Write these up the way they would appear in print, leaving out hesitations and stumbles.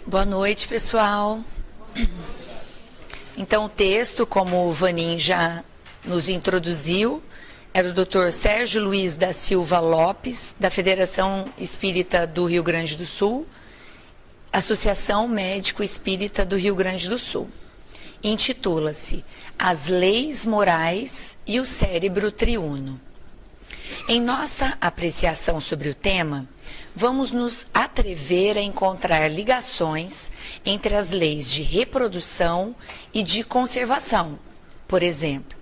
Boa noite, pessoal. Então, o texto, como o Vanin já nos introduziu, era do Dr. Sérgio Luiz da Silva Lopes, da Federação Espírita do Rio Grande do Sul, Associação Médico Espírita do Rio Grande do Sul. Intitula-se As Leis Morais e o Cérebro Triuno. Em nossa apreciação sobre o tema, vamos nos atrever a encontrar ligações entre as leis de reprodução e de conservação, por exemplo,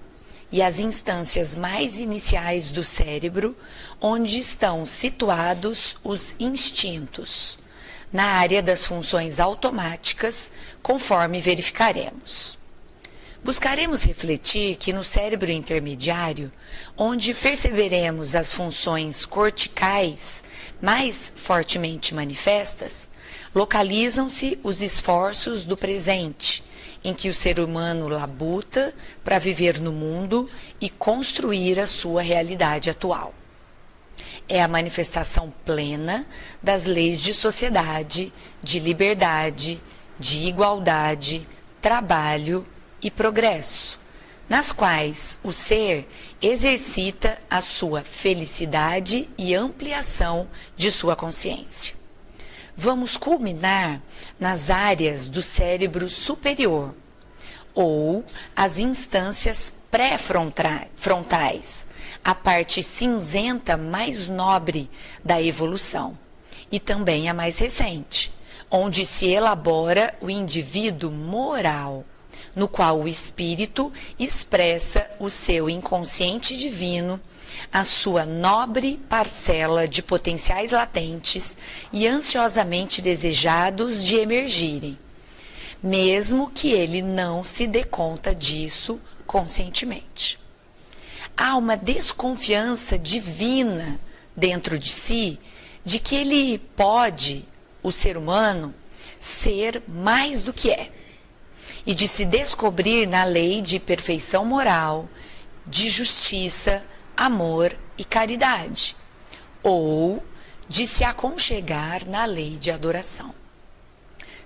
e as instâncias mais iniciais do cérebro, onde estão situados os instintos, na área das funções automáticas, conforme verificaremos. Buscaremos refletir que no cérebro intermediário, onde perceberemos as funções corticais mais fortemente manifestas, localizam-se os esforços do presente, em que o ser humano labuta para viver no mundo e construir a sua realidade atual. É a manifestação plena das leis de sociedade, de liberdade, de igualdade, trabalho e progresso, nas quais o ser exercita a sua felicidade e ampliação de sua consciência. Vamos culminar nas áreas do cérebro superior, ou as instâncias pré-frontais, a parte cinzenta mais nobre da evolução, e também a mais recente, onde se elabora o indivíduo moral, no qual o espírito expressa o seu inconsciente divino, a sua nobre parcela de potenciais latentes e ansiosamente desejados de emergirem, mesmo que ele não se dê conta disso conscientemente. Há uma desconfiança divina dentro de si de que ele pode, o ser humano, ser mais do que é, e de se descobrir na lei de perfeição moral, de justiça, amor e caridade, ou de se aconchegar na lei de adoração.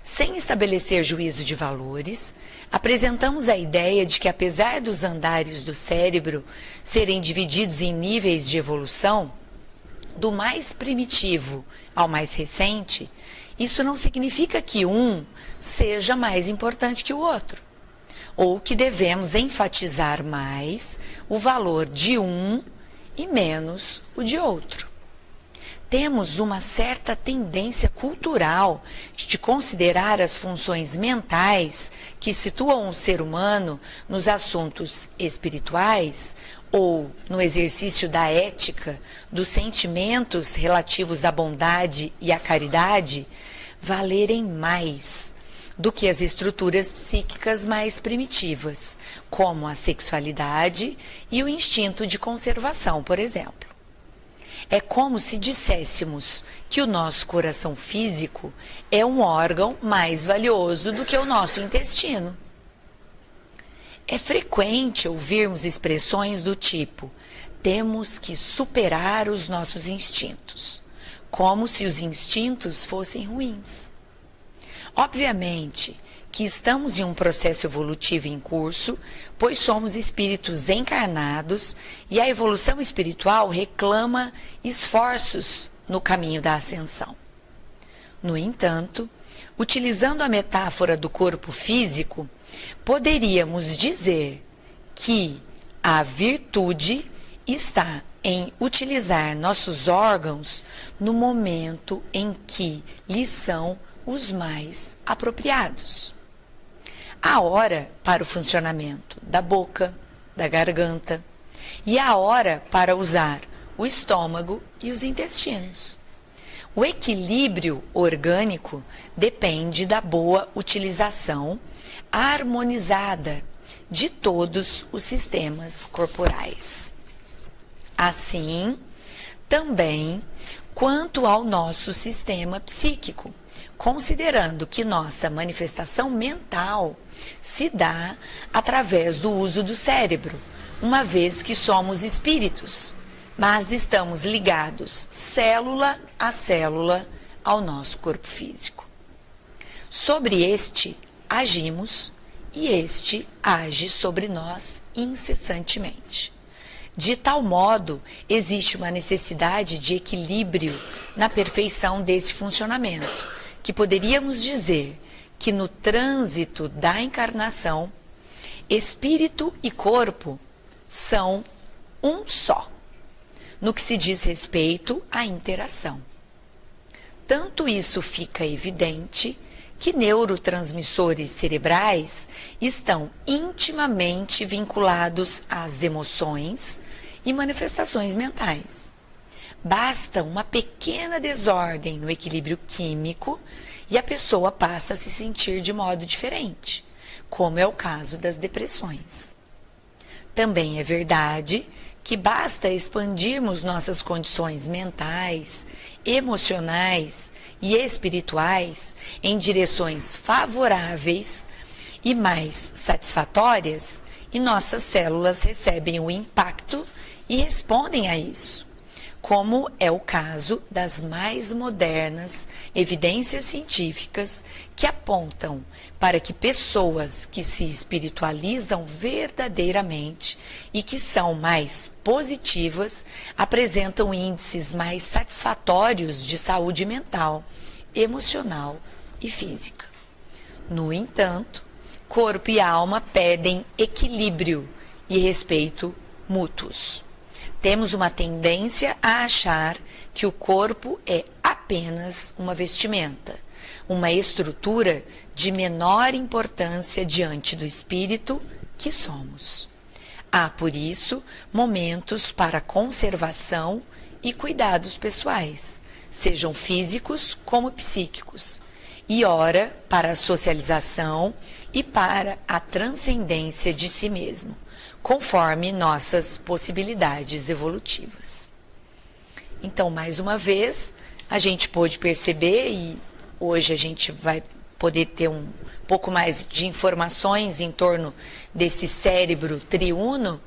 Sem estabelecer juízo de valores, apresentamos a ideia de que, apesar dos andares do cérebro serem divididos em níveis de evolução, do mais primitivo ao mais recente, isso não significa que um seja mais importante que o outro, ou que devemos enfatizar mais o valor de um e menos o de outro. Temos uma certa tendência cultural de considerar as funções mentais que situam o ser humano nos assuntos espirituais ou no exercício da ética, dos sentimentos relativos à bondade e à caridade, valerem mais do que as estruturas psíquicas mais primitivas, como a sexualidade e o instinto de conservação, por exemplo. É como se disséssemos que o nosso coração físico é um órgão mais valioso do que o nosso intestino. É frequente ouvirmos expressões do tipo: temos que superar os nossos instintos, como se os instintos fossem ruins. Obviamente que estamos em um processo evolutivo em curso, pois somos espíritos encarnados e a evolução espiritual reclama esforços no caminho da ascensão. No entanto, utilizando a metáfora do corpo físico, poderíamos dizer que a virtude está em utilizar nossos órgãos no momento em que lhes são os mais apropriados. Há hora para o funcionamento da boca, da garganta, e há hora para usar o estômago e os intestinos. O equilíbrio orgânico depende da boa utilização harmonizada de todos os sistemas corporais. Assim, também quanto ao nosso sistema psíquico, considerando que nossa manifestação mental se dá através do uso do cérebro, uma vez que somos espíritos, mas estamos ligados célula a célula ao nosso corpo físico. Sobre este agimos e este age sobre nós incessantemente. De tal modo, existe uma necessidade de equilíbrio na perfeição desse funcionamento, que poderíamos dizer que no trânsito da encarnação, espírito e corpo são um só, no que se diz respeito à interação. Tanto isso fica evidente que neurotransmissores cerebrais estão intimamente vinculados às emoções e manifestações mentais. Basta uma pequena desordem no equilíbrio químico e a pessoa passa a se sentir de modo diferente, como é o caso das depressões. Também é verdade que basta expandirmos nossas condições mentais, emocionais e espirituais em direções favoráveis e mais satisfatórias, e nossas células recebem o impacto e respondem a isso, como é o caso das mais modernas evidências científicas que apontam para que pessoas que se espiritualizam verdadeiramente e que são mais positivas apresentam índices mais satisfatórios de saúde mental, emocional e física. No entanto, corpo e alma pedem equilíbrio e respeito mútuos. Temos uma tendência a achar que o corpo é apenas uma vestimenta, uma estrutura de menor importância diante do espírito que somos. Há, por isso, momentos para conservação e cuidados pessoais, sejam físicos como psíquicos, e hora para a socialização e para a transcendência de si mesmo, conforme nossas possibilidades evolutivas. Então, mais uma vez, a gente pôde perceber, e hoje a gente vai poder ter um pouco mais de informações em torno desse cérebro triuno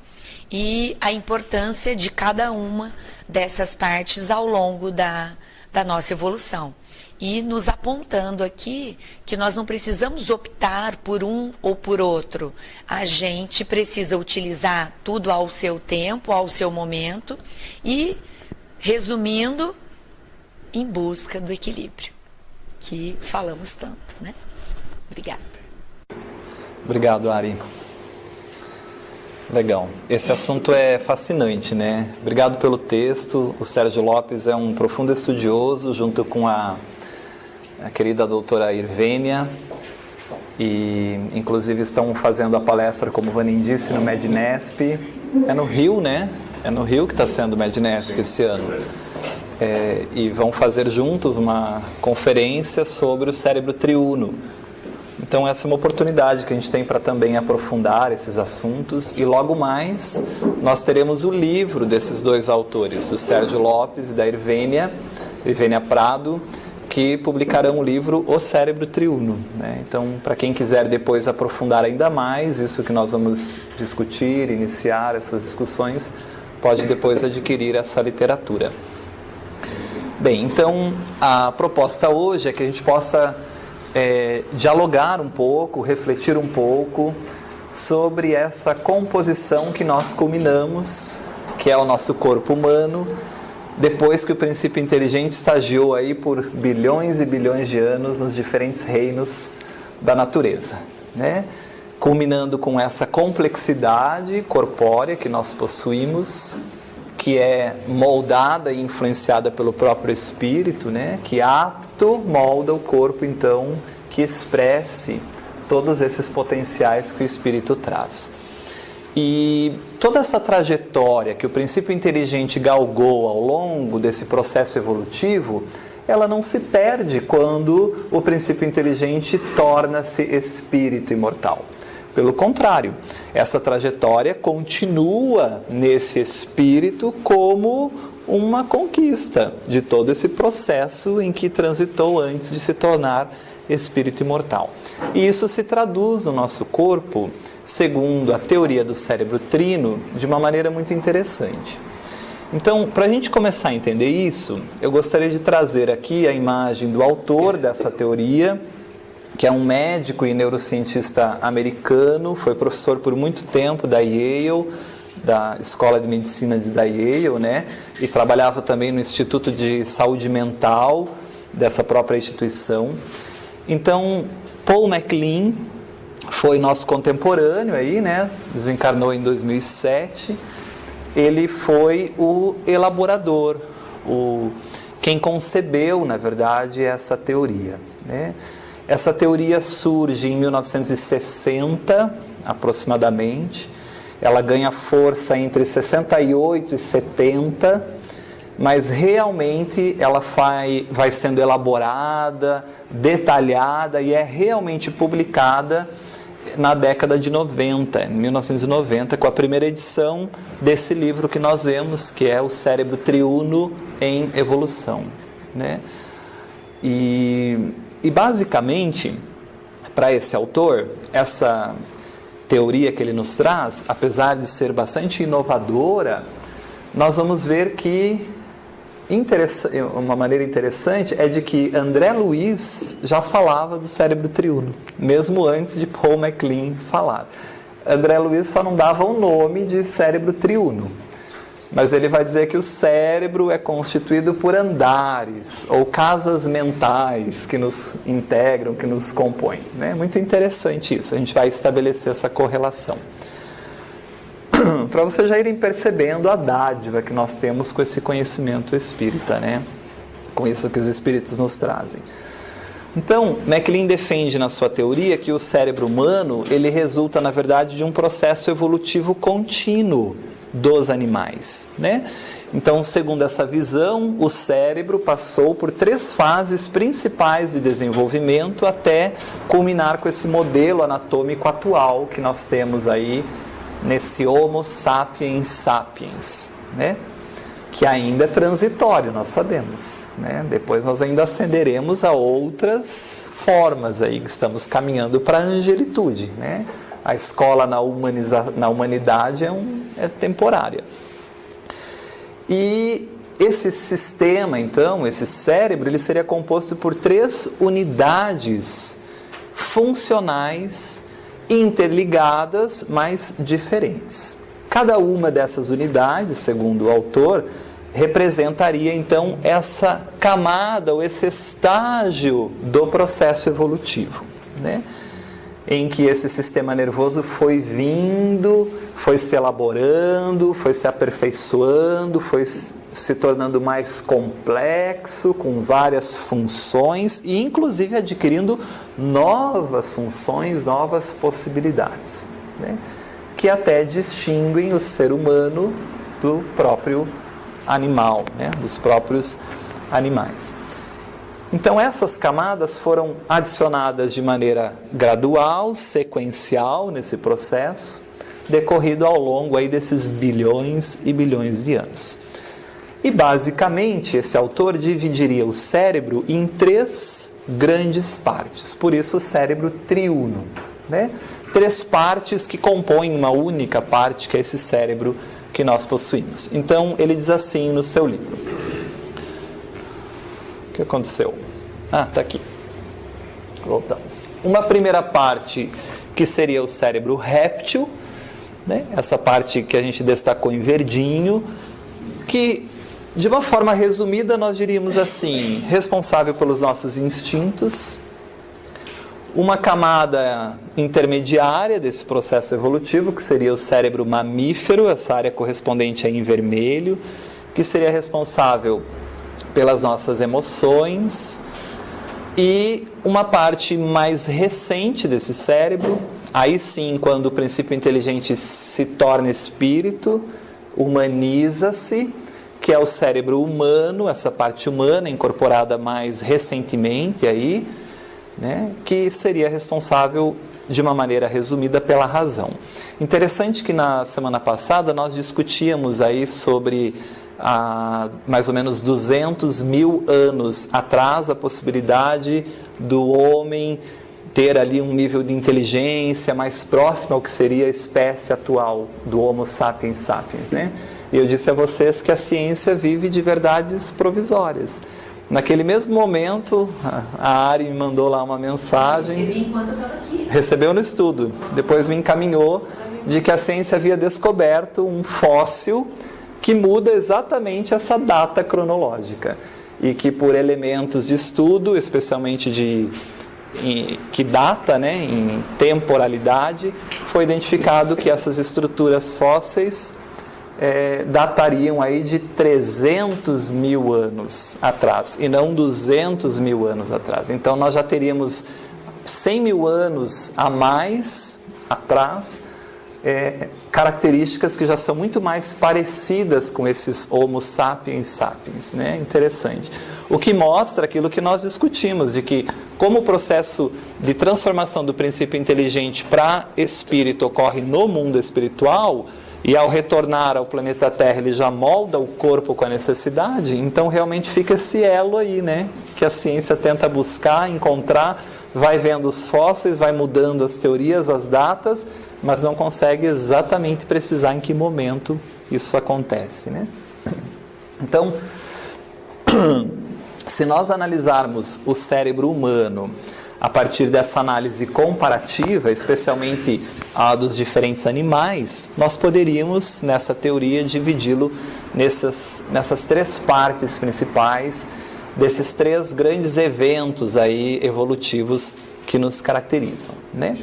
e a importância de cada uma dessas partes ao longo da nossa evolução. E nos apontando aqui que nós não precisamos optar por um ou por outro. A gente precisa utilizar tudo ao seu tempo, ao seu momento e, resumindo, em busca do equilíbrio, que falamos tanto, né? Obrigada. Obrigado, Ari. Legal. Esse assunto é fascinante, né? Obrigado pelo texto. O Sérgio Lopes é um profundo estudioso, junto com a querida doutora Irvênia, e inclusive estão fazendo a palestra, como o Vanin disse, no Mednesp. É no Rio, né? É no Rio que está sendo o Mednesp esse ano. E vão fazer juntos uma conferência sobre o cérebro triuno. Então essa é uma oportunidade que a gente tem para também aprofundar esses assuntos, e logo mais nós teremos o livro desses dois autores, do Sérgio Lopes e da Irvênia Prado, que publicarão o livro O Cérebro Triuno, né? Então, para quem quiser depois aprofundar ainda mais isso que nós vamos discutir, iniciar essas discussões, pode depois adquirir essa literatura. Bem, então a proposta hoje é que a gente possa dialogar um pouco, refletir um pouco sobre essa composição que nós culminamos, que é o nosso corpo humano, depois que o princípio inteligente estagiou aí por bilhões e bilhões de anos nos diferentes reinos da natureza, né? Culminando com essa complexidade corpórea que nós possuímos, que é moldada e influenciada pelo próprio espírito, né? Que molda o corpo, então, que expresse todos esses potenciais que o espírito traz. E toda essa trajetória que o princípio inteligente galgou ao longo desse processo evolutivo, ela não se perde quando o princípio inteligente torna-se espírito imortal. Pelo contrário, essa trajetória continua nesse espírito como uma conquista de todo esse processo em que transitou antes de se tornar espírito imortal. E isso se traduz no nosso corpo, segundo a teoria do cérebro trino, de uma maneira muito interessante. Então, para a gente começar a entender isso, eu gostaria de trazer aqui a imagem do autor dessa teoria, que é um médico e neurocientista americano, foi professor por muito tempo da Yale, da Escola de Medicina da Yale, né? E trabalhava também no Instituto de Saúde Mental dessa própria instituição. Então, Paul MacLean foi nosso contemporâneo aí, né? Desencarnou em 2007. Ele foi o elaborador, quem concebeu, na verdade, essa teoria, né? Essa teoria surge em 1960, aproximadamente. Ela ganha força entre 68 e 70, mas realmente ela vai sendo elaborada, detalhada e é realmente publicada na década de 90, em 1990, com a primeira edição desse livro que nós vemos, que é O Cérebro Triuno em Evolução, né? E basicamente, para esse autor, essa teoria que ele nos traz, apesar de ser bastante inovadora, nós vamos ver que uma maneira interessante é de que André Luiz já falava do cérebro triuno, mesmo antes de Paul MacLean falar. André Luiz só não dava o nome de cérebro triuno, mas ele vai dizer que o cérebro é constituído por andares ou casas mentais que nos integram, que nos compõem, né? Muito interessante isso, a gente vai estabelecer essa correlação. Para vocês já irem percebendo a dádiva que nós temos com esse conhecimento espírita, né? Com isso que os espíritos nos trazem. Então, MacLean defende na sua teoria que o cérebro humano, ele resulta, na verdade, de um processo evolutivo contínuo dos animais, né? Então, segundo essa visão, o cérebro passou por 3 fases principais de desenvolvimento até culminar com esse modelo anatômico atual que nós temos aí nesse Homo sapiens sapiens, né? Que ainda é transitório, nós sabemos, né? Depois nós ainda ascenderemos a outras formas aí, que estamos caminhando para a angelitude, né? A escola na humanidade é temporária. E esse sistema, então, esse cérebro, ele seria composto por 3 unidades funcionais interligadas, mas diferentes. Cada uma dessas unidades, segundo o autor, representaria então essa camada ou esse estágio do processo evolutivo, né? Em que esse sistema nervoso foi vindo, foi se elaborando, foi se aperfeiçoando, foi se tornando mais complexo, com várias funções e inclusive adquirindo novas funções, novas possibilidades, né? Que até distinguem o ser humano do próprio animal, né? Dos próprios animais. Então essas camadas foram adicionadas de maneira gradual, sequencial nesse processo, decorrido ao longo aí desses bilhões e bilhões de anos. E basicamente esse autor dividiria o cérebro em 3 grandes partes, por isso o cérebro triuno, né? 3 partes que compõem uma única parte, que é esse cérebro que nós possuímos. Então ele diz assim no seu livro. O que aconteceu? Está aqui. Voltamos. Uma primeira parte que seria o cérebro réptil, né? Essa parte que a gente destacou em verdinho, que de uma forma resumida nós diríamos assim, responsável pelos nossos instintos. Uma camada intermediária desse processo evolutivo, que seria o cérebro mamífero, essa área correspondente aí em vermelho, que seria responsável pelas nossas emoções, e uma parte mais recente desse cérebro, aí sim, quando o princípio inteligente se torna espírito, humaniza-se, que é o cérebro humano, essa parte humana incorporada mais recentemente aí, né, que seria responsável de uma maneira resumida pela razão. Interessante que na semana passada nós discutíamos aí sobre há mais ou menos 200.000 anos atrás a possibilidade do homem ter ali um nível de inteligência mais próximo ao que seria a espécie atual do Homo sapiens sapiens, né? E eu disse a vocês que a ciência vive de verdades provisórias. Naquele mesmo momento, a Ari me mandou lá uma mensagem. Recebi enquanto eu estava aqui. Recebeu no estudo. Depois me encaminhou de que a ciência havia descoberto um fóssil que muda exatamente essa data cronológica. E que por elementos de estudo, especialmente que data, né, em temporalidade, foi identificado que essas estruturas fósseis datariam aí de 300 mil anos atrás, e não 200 mil anos atrás. Então nós já teríamos 100 mil anos a mais atrás, características que já são muito mais parecidas com esses Homo sapiens sapiens, né? Interessante. O que mostra aquilo que nós discutimos, de que como o processo de transformação do princípio inteligente para espírito ocorre no mundo espiritual, e ao retornar ao planeta Terra ele já molda o corpo com a necessidade, então realmente fica esse elo aí, né? Que a ciência tenta buscar, encontrar, vai vendo os fósseis, vai mudando as teorias, as datas, mas não consegue exatamente precisar em que momento isso acontece, né? Então, se nós analisarmos o cérebro humano a partir dessa análise comparativa, especialmente a dos diferentes animais, nós poderíamos, nessa teoria, dividi-lo nessas três partes principais, desses três grandes eventos aí evolutivos que nos caracterizam, né?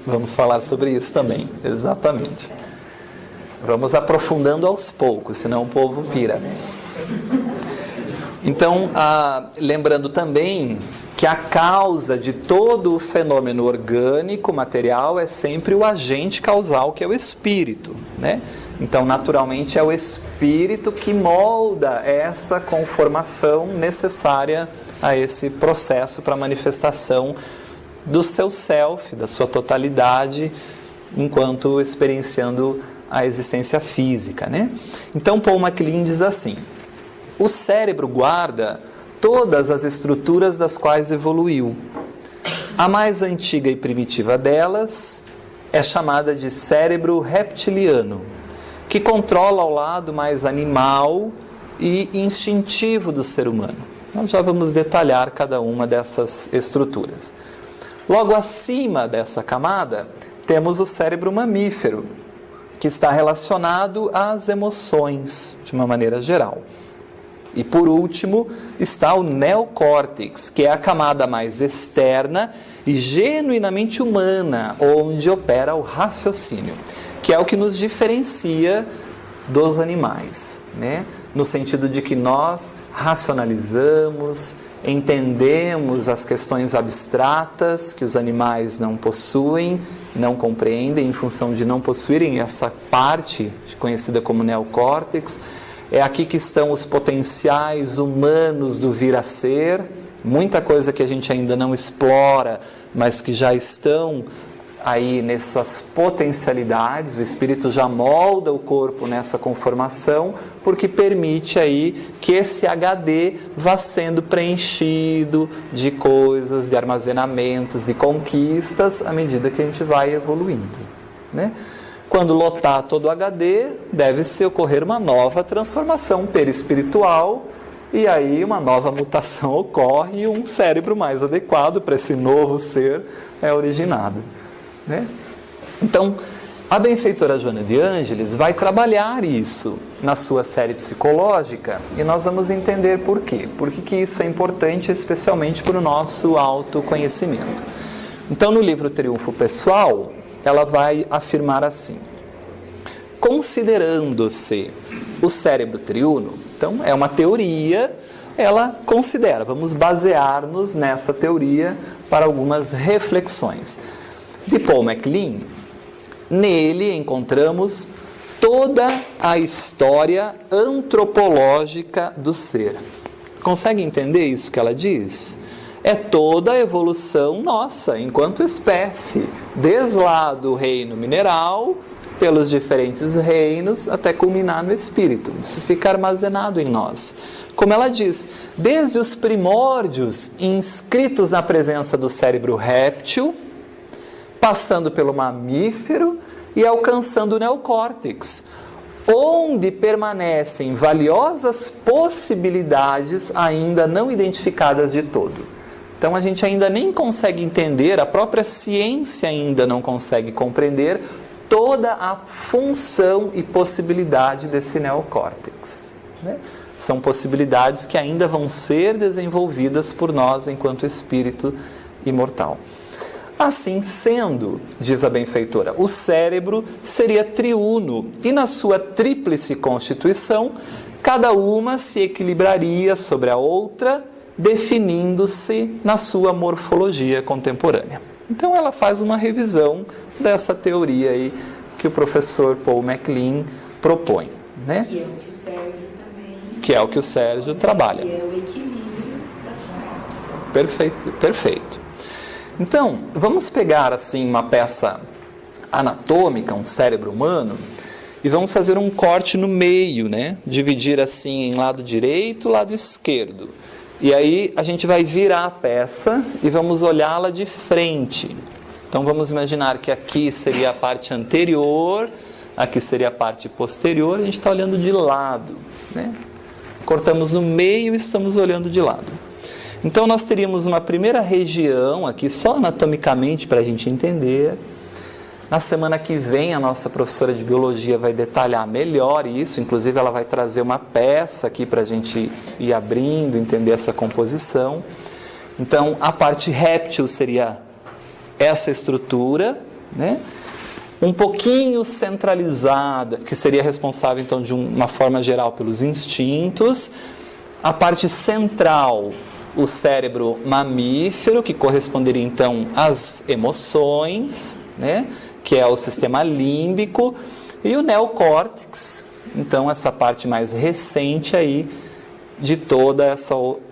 Vamos falar sobre isso também, exatamente. Vamos aprofundando aos poucos, senão o povo pira. Então, lembrando também que a causa de todo o fenômeno orgânico, material, é sempre o agente causal, que é o espírito, né? Então, naturalmente, é o espírito que molda essa conformação necessária a esse processo para a manifestação do seu self, da sua totalidade, enquanto experienciando a existência física, né? Então, Paul MacLean diz assim: o cérebro guarda todas as estruturas das quais evoluiu. A mais antiga e primitiva delas é chamada de cérebro reptiliano, que controla o lado mais animal e instintivo do ser humano. Nós já vamos detalhar cada uma dessas estruturas. Logo acima dessa camada, temos o cérebro mamífero, que está relacionado às emoções, de uma maneira geral. E por último, está o neocórtex, que é a camada mais externa e genuinamente humana, onde opera o raciocínio, que é o que nos diferencia dos animais, né? No sentido de que nós racionalizamos, entendemos as questões abstratas que os animais não possuem, não compreendem em função de não possuírem essa parte conhecida como neocórtex. É aqui que estão os potenciais humanos do vir a ser, muita coisa que a gente ainda não explora, mas que já estão aí nessas potencialidades. O espírito já molda o corpo nessa conformação, porque permite aí que esse HD vá sendo preenchido de coisas, de armazenamentos, de conquistas, à medida que a gente vai evoluindo, né? Quando lotar todo o HD, deve-se ocorrer uma nova transformação perispiritual, e aí uma nova mutação ocorre e um cérebro mais adequado para esse novo ser é originado, né? Então, a benfeitora Joana de Ângeles vai trabalhar isso na sua série psicológica, e nós vamos entender por quê. Por que isso é importante, especialmente para o nosso autoconhecimento. Então, no livro Triunfo Pessoal, ela vai afirmar assim: considerando-se o cérebro triuno, então é uma teoria, ela considera, vamos basear-nos nessa teoria para algumas reflexões. De Paul MacLean, nele encontramos toda a história antropológica do ser. Consegue entender isso que ela diz? É toda a evolução nossa, enquanto espécie, desde lá do reino mineral, pelos diferentes reinos, até culminar no espírito. Isso fica armazenado em nós. Como ela diz, desde os primórdios inscritos na presença do cérebro réptil, passando pelo mamífero e alcançando o neocórtex, onde permanecem valiosas possibilidades ainda não identificadas de todo. Então a gente ainda nem consegue entender, a própria ciência ainda não consegue compreender toda a função e possibilidade desse neocórtex, né? São possibilidades que ainda vão ser desenvolvidas por nós enquanto espírito imortal. Assim sendo, diz a benfeitora, o cérebro seria triuno e na sua tríplice constituição, cada uma se equilibraria sobre a outra, definindo-se na sua morfologia contemporânea. Então ela faz uma revisão dessa teoria aí que o professor Paul MacLean propõe, né? Que é o que o Sérgio também... Que é o que o Sérgio trabalha. Que é o equilíbrio da saúde. Perfeito, perfeito. Então, vamos pegar assim uma peça anatômica, um cérebro humano, e vamos fazer um corte no meio, né? Dividir assim em lado direito, lado esquerdo. E aí a gente vai virar a peça e vamos olhá-la de frente. Então vamos imaginar que aqui seria a parte anterior, aqui seria a parte posterior, a gente está olhando de lado, né? Cortamos no meio e estamos olhando de lado. Então nós teríamos uma primeira região aqui, só anatomicamente para a gente entender. Na semana que vem a nossa professora de biologia vai detalhar melhor isso, inclusive ela vai trazer uma peça aqui para a gente ir abrindo, entender essa composição. Então a parte réptil seria essa estrutura, né? Um pouquinho centralizada, que seria responsável então de uma forma geral pelos instintos. A parte central, o cérebro mamífero, que corresponderia então às emoções, né? Que é o sistema límbico, e o neocórtex, então essa parte mais recente aí de toda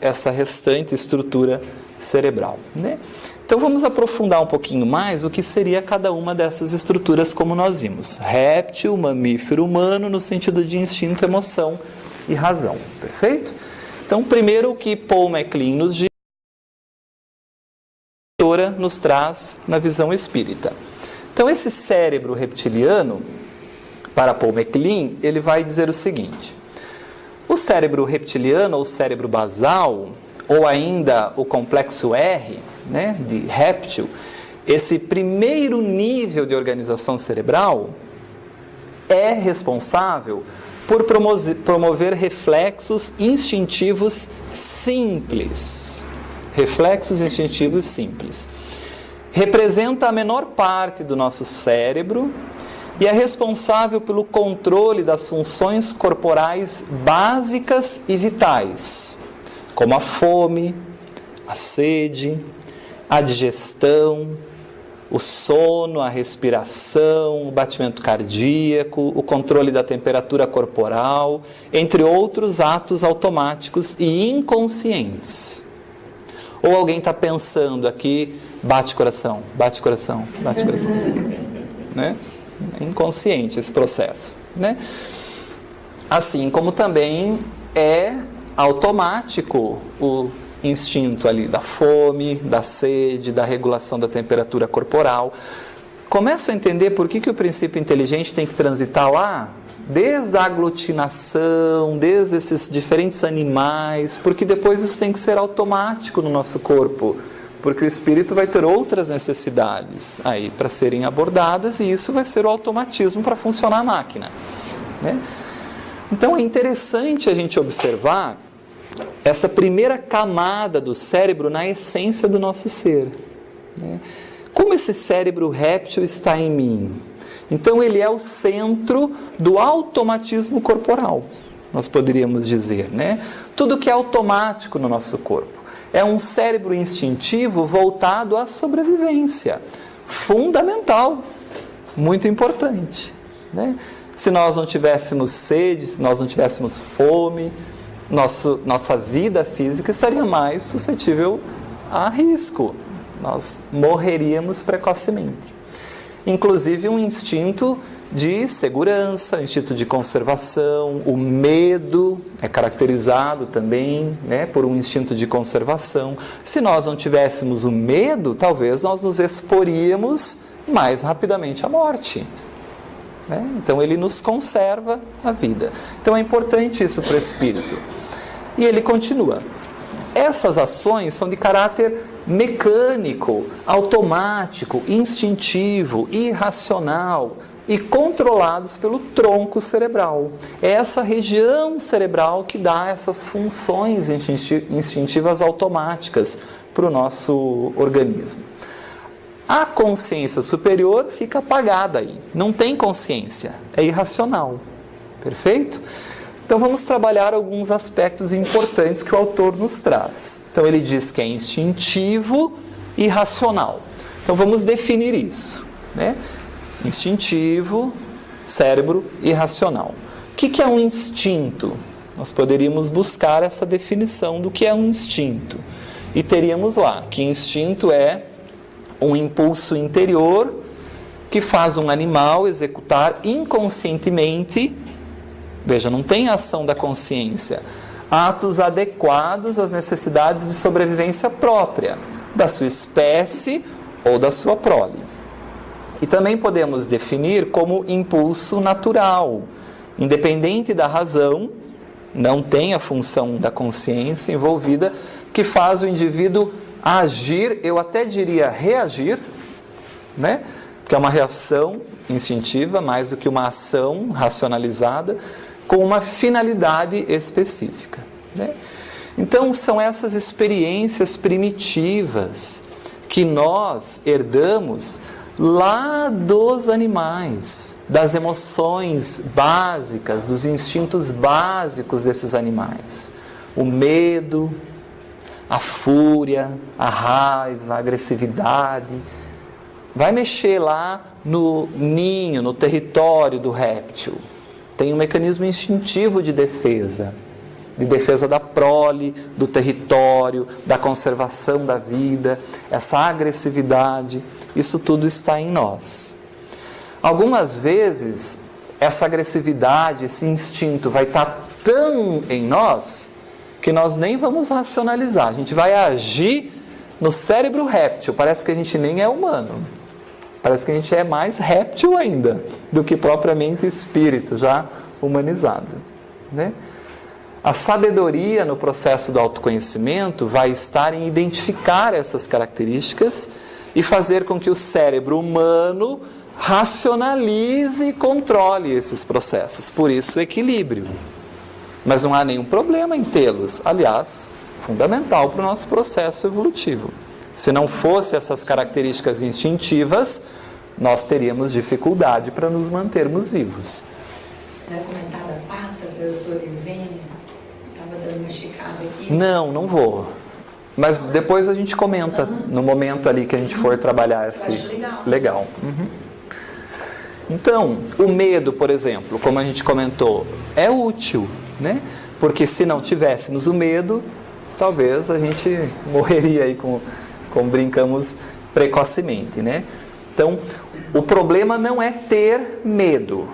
essa restante estrutura cerebral, né? Então vamos aprofundar um pouquinho mais o que seria cada uma dessas estruturas como nós vimos. Réptil, mamífero, humano, no sentido de instinto, emoção e razão, perfeito? Então primeiro o que Paul MacLean nos traz na visão espírita. Então esse cérebro reptiliano, para Paul MacLean, ele vai dizer o seguinte: o cérebro reptiliano ou cérebro basal, ou ainda o complexo R, né, de réptil, esse primeiro nível de organização cerebral é responsável por promover reflexos instintivos simples. Reflexos instintivos simples. Representa a menor parte do nosso cérebro e é responsável pelo controle das funções corporais básicas e vitais, como a fome, a sede, a digestão, o sono, a respiração, o batimento cardíaco, o controle da temperatura corporal, entre outros atos automáticos e inconscientes. Ou alguém está pensando aqui, bate coração, bate coração, bate coração. Né? É inconsciente esse processo. Né? Assim como também é automático o instinto ali da fome, da sede, da regulação da temperatura corporal. Começo a entender por que o princípio inteligente tem que transitar lá, desde a aglutinação, desde esses diferentes animais, porque depois isso tem que ser automático no nosso corpo, porque o espírito vai ter outras necessidades aí para serem abordadas e isso vai ser o automatismo para funcionar a máquina, né? Então é interessante a gente observar essa primeira camada do cérebro na essência do nosso ser, né? Como esse cérebro réptil está em mim? Então ele é o centro do automatismo corporal, nós poderíamos dizer, né? Tudo que é automático no nosso corpo. É um cérebro instintivo voltado à sobrevivência, fundamental, muito importante, né? Se nós não tivéssemos sede, se nós não tivéssemos fome, nossa vida física estaria mais suscetível a risco, nós morreríamos precocemente. Inclusive um instinto de segurança, um instinto de conservação, o medo é caracterizado também, né, por um instinto de conservação. Se nós não tivéssemos o medo, talvez nós nos exporíamos mais rapidamente a morte. Né? Então ele nos conserva a vida. Então é importante isso para o espírito. E ele continua. Essas ações são de caráter mecânico, automático, instintivo, irracional e controlados pelo tronco cerebral. É essa região cerebral que dá essas funções instintivas automáticas para o nosso organismo. A consciência superior fica apagada aí, não tem consciência, é irracional. Perfeito? Então vamos trabalhar alguns aspectos importantes que o autor nos traz. Então ele diz que é instintivo e racional. Então vamos definir isso, né? Instintivo, cérebro e racional. O que é um instinto? Nós poderíamos buscar essa definição do que é um instinto. E teríamos lá que instinto é um impulso interior que faz um animal executar inconscientemente, veja, não tem ação da consciência, atos adequados às necessidades de sobrevivência própria, da sua espécie ou da sua prole. E também podemos definir como impulso natural, independente da razão, não tem a função da consciência envolvida, que faz o indivíduo agir, eu até diria reagir, né? Que é uma reação instintiva, mais do que uma ação racionalizada, com uma finalidade específica. Né? Então, são essas experiências primitivas que nós herdamos lá dos animais, das emoções básicas, dos instintos básicos desses animais. O medo, a fúria, a raiva, a agressividade. Vai mexer lá no ninho, no território do réptil. Tem um mecanismo instintivo de defesa da prole, do território, da conservação da vida, essa agressividade, isso tudo está em nós. Algumas vezes, essa agressividade, esse instinto vai estar tão em nós que nós nem vamos racionalizar, a gente vai agir no cérebro réptil, parece que a gente nem é humano. Parece que a gente é mais réptil ainda do que propriamente espírito, já humanizado. Né? A sabedoria no processo do autoconhecimento vai estar em identificar essas características e fazer com que o cérebro humano racionalize e controle esses processos. Por isso o equilíbrio. Mas não há nenhum problema em tê-los. Aliás, fundamental para o nosso processo evolutivo. Se não fosse essas características instintivas, nós teríamos dificuldade para nos mantermos vivos. Você vai comentar da pata da doutora Irvênia? Estava dando uma checada aqui. Não vou. Mas depois a gente comenta, no momento ali que a gente for trabalhar esse... Acho legal. Legal. Uhum. Então, o medo, por exemplo, como a gente comentou, é útil, né? Porque se não tivéssemos o medo, talvez a gente morreria aí como brincamos precocemente, né? Então, o problema não é ter medo.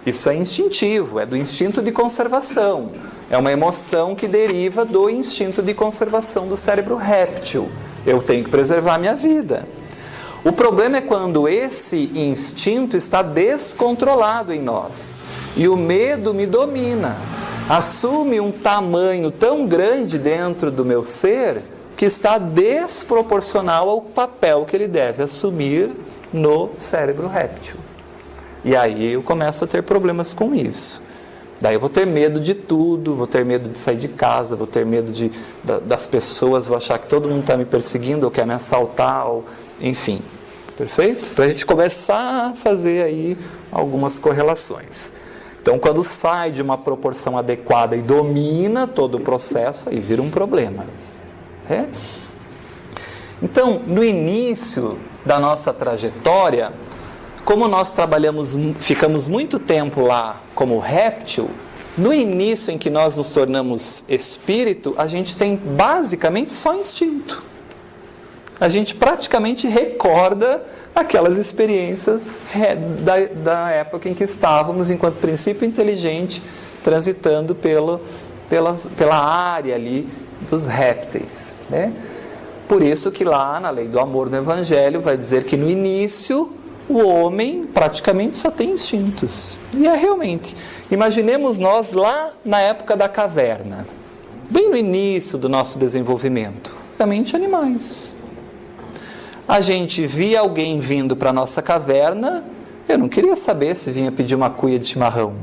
Isso é instintivo, é do instinto de conservação. É uma emoção que deriva do instinto de conservação do cérebro réptil. Eu tenho que preservar a minha vida. O problema é quando esse instinto está descontrolado em nós. E o medo me domina. Assume um tamanho tão grande dentro do meu ser que está desproporcional ao papel que ele deve assumir no cérebro réptil. E aí eu começo a ter problemas com isso. Daí eu vou ter medo de tudo, vou ter medo de sair de casa, vou ter medo das pessoas, vou achar que todo mundo está me perseguindo ou quer me assaltar, enfim. Perfeito? Para a gente começar a fazer aí algumas correlações. Então, quando sai de uma proporção adequada e domina todo o processo, aí vira um problema. É? Então, no início da nossa trajetória, como nós ficamos muito tempo lá como réptil, no início em que nós nos tornamos espírito, a gente tem basicamente só instinto. A gente praticamente recorda aquelas experiências da época em que estávamos enquanto princípio inteligente, transitando pela área ali dos répteis, né? Por isso que lá na lei do amor no Evangelho vai dizer que no início o homem praticamente só tem instintos. E é realmente. Imaginemos nós lá na época da caverna, bem no início do nosso desenvolvimento, realmente animais. A gente via alguém vindo para a nossa caverna, eu não queria saber se vinha pedir uma cuia de chimarrão.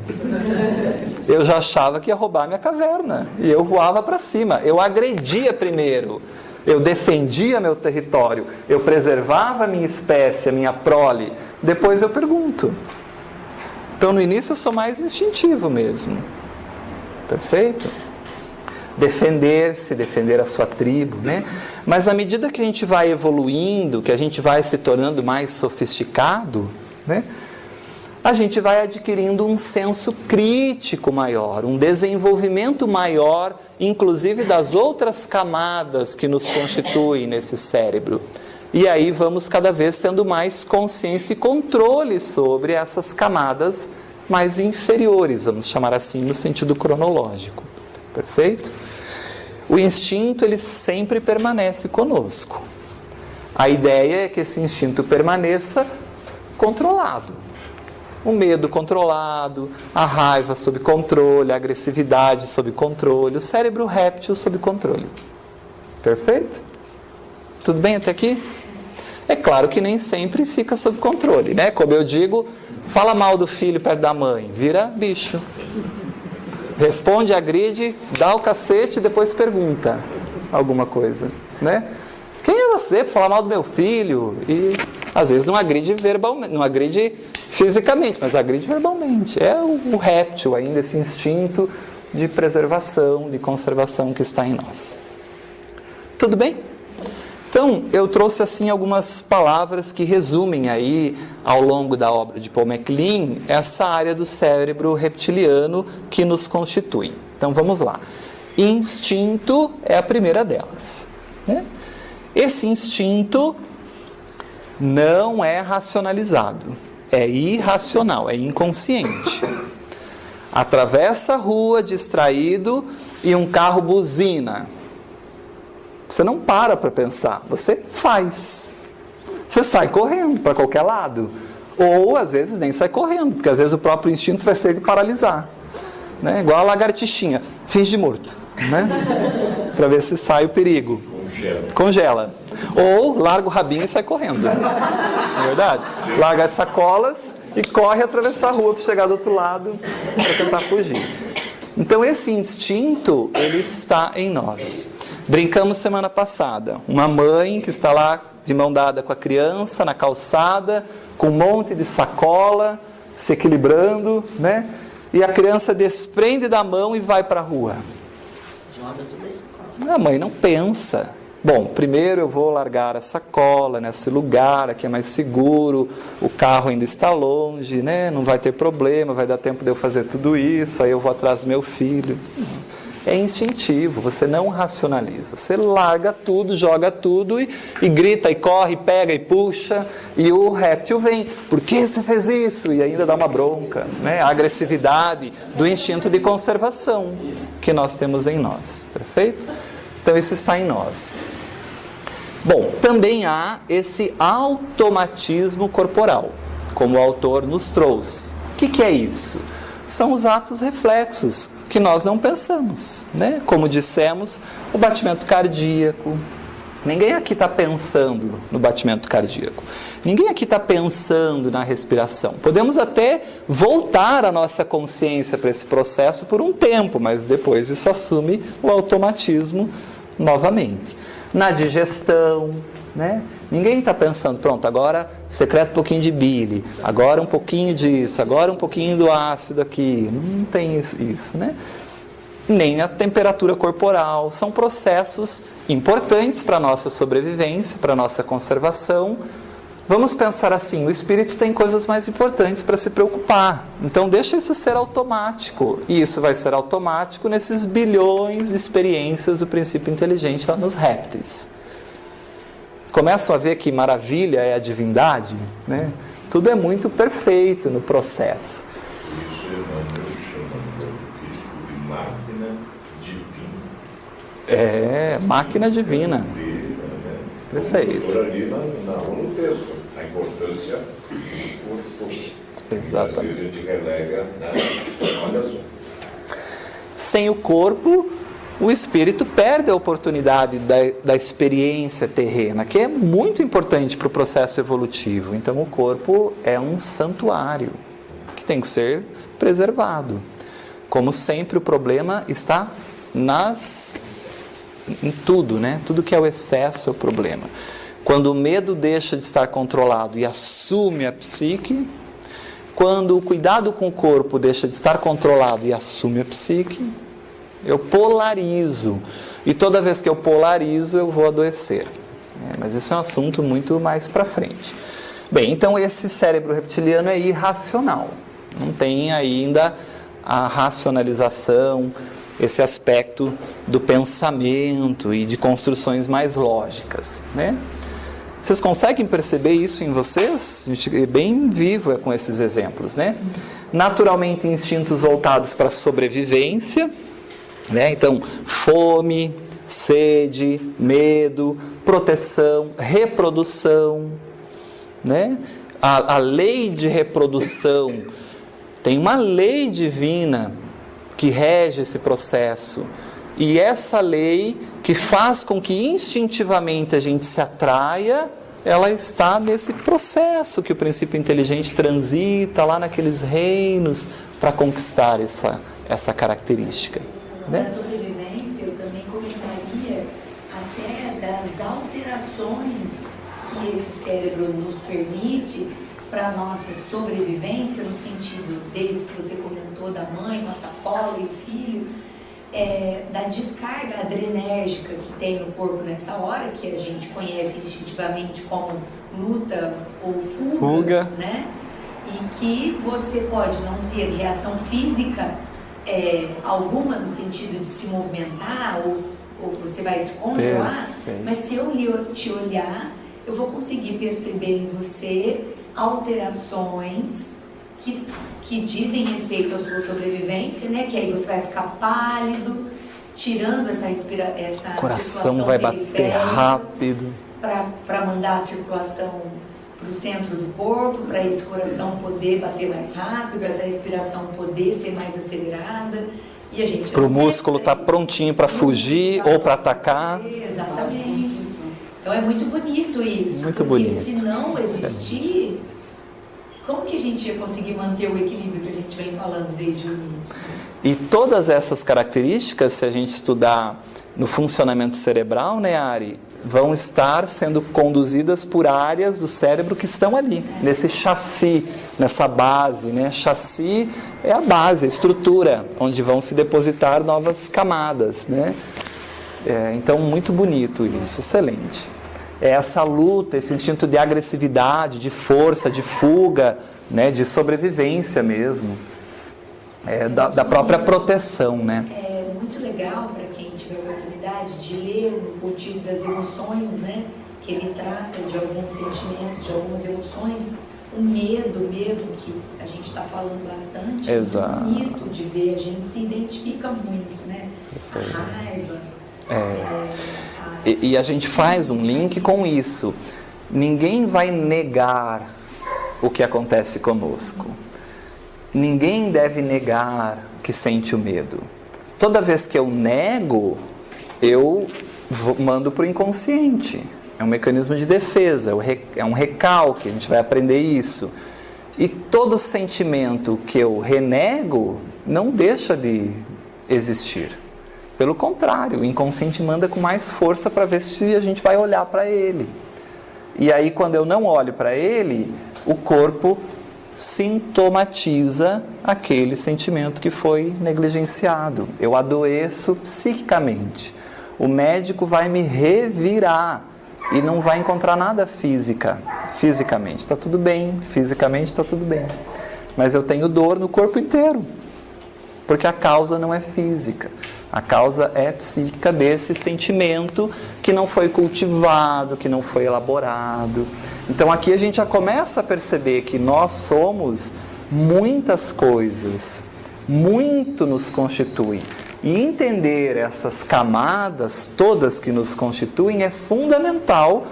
Eu já achava que ia roubar minha caverna. E eu voava para cima. Eu agredia primeiro. Eu defendia meu território. Eu preservava a minha espécie, a minha prole. Depois eu pergunto. Então no início eu sou mais instintivo mesmo. Perfeito? Defender-se, defender a sua tribo, né? Mas à medida que a gente vai evoluindo, que a gente vai se tornando mais sofisticado, né? A gente vai adquirindo um senso crítico maior, um desenvolvimento maior, inclusive das outras camadas que nos constituem nesse cérebro. E aí vamos cada vez tendo mais consciência e controle sobre essas camadas mais inferiores, vamos chamar assim, no sentido cronológico. Perfeito? O instinto, ele sempre permanece conosco. A ideia é que esse instinto permaneça controlado. O medo controlado, a raiva sob controle, a agressividade sob controle, o cérebro réptil sob controle. Perfeito? Tudo bem até aqui? É claro que nem sempre fica sob controle, né? Como eu digo, fala mal do filho perto da mãe, vira bicho. Responde, agride, dá o cacete e depois pergunta alguma coisa, né? Quem é você para falar mal do meu filho? E às vezes não agride verbalmente, não agride fisicamente, mas agride verbalmente. É o réptil ainda, esse instinto de preservação, de conservação que está em nós. Tudo bem? Então, eu trouxe assim algumas palavras que resumem aí, ao longo da obra de Paul MacLean, essa área do cérebro reptiliano que nos constitui. Então, vamos lá. Instinto é a primeira delas, né? Esse instinto não é racionalizado, é irracional, é inconsciente. Atravessa a rua distraído e um carro buzina. Você não para pensar, você faz. Você sai correndo para qualquer lado. Ou, às vezes, nem sai correndo, porque às vezes o próprio instinto vai ser de paralisar. Né? Igual a lagartixinha, finge de morto. Né? Para ver se sai o perigo. Congela. Ou larga o rabinho e sai correndo. Não é verdade? Larga as sacolas e corre atravessar a rua para chegar do outro lado para tentar fugir. Então esse instinto, ele está em nós. Brincamos semana passada. Uma mãe que está lá de mão dada com a criança na calçada, com um monte de sacola, se equilibrando, né? E a criança desprende da mão e vai para a rua. Joga toda a sacola. A mãe não pensa. Bom, primeiro eu vou largar a sacola nesse lugar, aqui é mais seguro, o carro ainda está longe, né? Não vai ter problema, vai dar tempo de eu fazer tudo isso, aí eu vou atrás do meu filho. É instintivo, você não racionaliza. Você larga tudo, joga tudo e grita, e corre, e pega e puxa, e o réptil vem. Por que você fez isso? E ainda dá uma bronca, né? A agressividade do instinto de conservação que nós temos em nós. Perfeito? Então isso está em nós. Bom, também há esse automatismo corporal, como o autor nos trouxe. O que é isso? São os atos reflexos que nós não pensamos, né? Como dissemos, o batimento cardíaco. Ninguém aqui está pensando no batimento cardíaco. Ninguém aqui está pensando na respiração. Podemos até voltar a nossa consciência para esse processo por um tempo, mas depois isso assume o automatismo novamente. Na digestão, né? Ninguém está pensando, pronto, agora secreta um pouquinho de bile, agora um pouquinho disso, agora um pouquinho do ácido aqui. Não tem isso, né? Nem a temperatura corporal. São processos importantes para a nossa sobrevivência, para a nossa conservação. Vamos pensar assim, o espírito tem coisas mais importantes para se preocupar. Então deixa isso ser automático. E isso vai ser automático nesses bilhões de experiências do princípio inteligente lá nos répteis. Começam a ver que maravilha é a divindade, né? Tudo é muito perfeito no processo. Isso chama de máquina divina. É, máquina divina. Perfeito. Por ali narrou no texto a importância do corpo. Exatamente. Às vezes a gente relega, né? Olha só. Sem o corpo, o espírito perde a oportunidade da experiência terrena, que é muito importante para o processo evolutivo. Então, o corpo é um santuário que tem que ser preservado. Como sempre, o problema está em tudo, né? Tudo que é o excesso é o problema. Quando o medo deixa de estar controlado e assume a psique, quando o cuidado com o corpo deixa de estar controlado e assume a psique, eu polarizo. E toda vez que eu polarizo, eu vou adoecer. Mas isso é um assunto muito mais para frente. Bem, então esse cérebro reptiliano é irracional. Não tem ainda a racionalização, esse aspecto do pensamento e de construções mais lógicas, né? Vocês conseguem perceber isso em vocês? A gente é bem vivo com esses exemplos, né? Naturalmente, instintos voltados para a sobrevivência, né? Então, fome, sede, medo, proteção, reprodução, né? A lei de reprodução, tem uma lei divina que rege esse processo. E essa lei que faz com que instintivamente a gente se atraia, ela está nesse processo que o princípio inteligente transita lá naqueles reinos para conquistar essa característica. Da sobrevivência, eu também comentaria até das alterações que esse cérebro nos permite para a nossa sobrevivência, no sentido desse que você comentou da mãe, nossa polo e filho, da descarga adrenérgica que tem no corpo nessa hora, que a gente conhece instintivamente como luta ou fuga, né? E que você pode não ter reação física alguma no sentido de se movimentar ou você vai se controlar, mas se eu te olhar, eu vou conseguir perceber em você alterações que dizem respeito à sua sobrevivência, né? Que aí você vai ficar pálido, tirando essa o coração vai bater rápido para mandar a circulação para o centro do corpo, para esse coração poder bater mais rápido, essa respiração poder ser mais acelerada. E a gente para o músculo estar prontinho para fugir ou para atacar. Exatamente. Então é muito bonito isso. Muito bonito. Se não existir, como que a gente ia conseguir manter o equilíbrio que a gente vem falando desde o início? E todas essas características, se a gente estudar no funcionamento cerebral, né, Ari, vão estar sendo conduzidas por áreas do cérebro que estão ali, nesse chassi, nessa base, né? Chassi é a base, a estrutura, onde vão se depositar novas camadas, né? Então, muito bonito isso, excelente. Essa luta, esse instinto de agressividade, de força, de fuga, né, de sobrevivência mesmo, da própria proteção, né? É muito legal para quem tiver oportunidade de ler o Cultivo das Emoções, né, que ele trata de alguns sentimentos, de algumas emoções, o medo mesmo, que a gente está falando bastante. Exato. É bonito de ver, a gente se identifica muito, né? A raiva. E a gente faz um link com isso. Ninguém vai negar o que acontece conosco. Ninguém deve negar que sente o medo. Toda vez que eu nego, eu mando para o inconsciente. É um mecanismo de defesa, é um recalque, a gente vai aprender isso. E todo sentimento que eu renego não deixa de existir. Pelo contrário, o inconsciente manda com mais força para ver se a gente vai olhar para ele. E aí, quando eu não olho para ele, o corpo sintomatiza aquele sentimento que foi negligenciado. Eu adoeço psiquicamente. O médico vai me revirar e não vai encontrar nada fisicamente. Está tudo bem, fisicamente está tudo bem. Mas eu tenho dor no corpo inteiro, porque a causa não é física. A causa é psíquica desse sentimento que não foi cultivado, que não foi elaborado. Então aqui a gente já começa a perceber que nós somos muitas coisas, muito nos constitui. E entender essas camadas todas que nos constituem é fundamental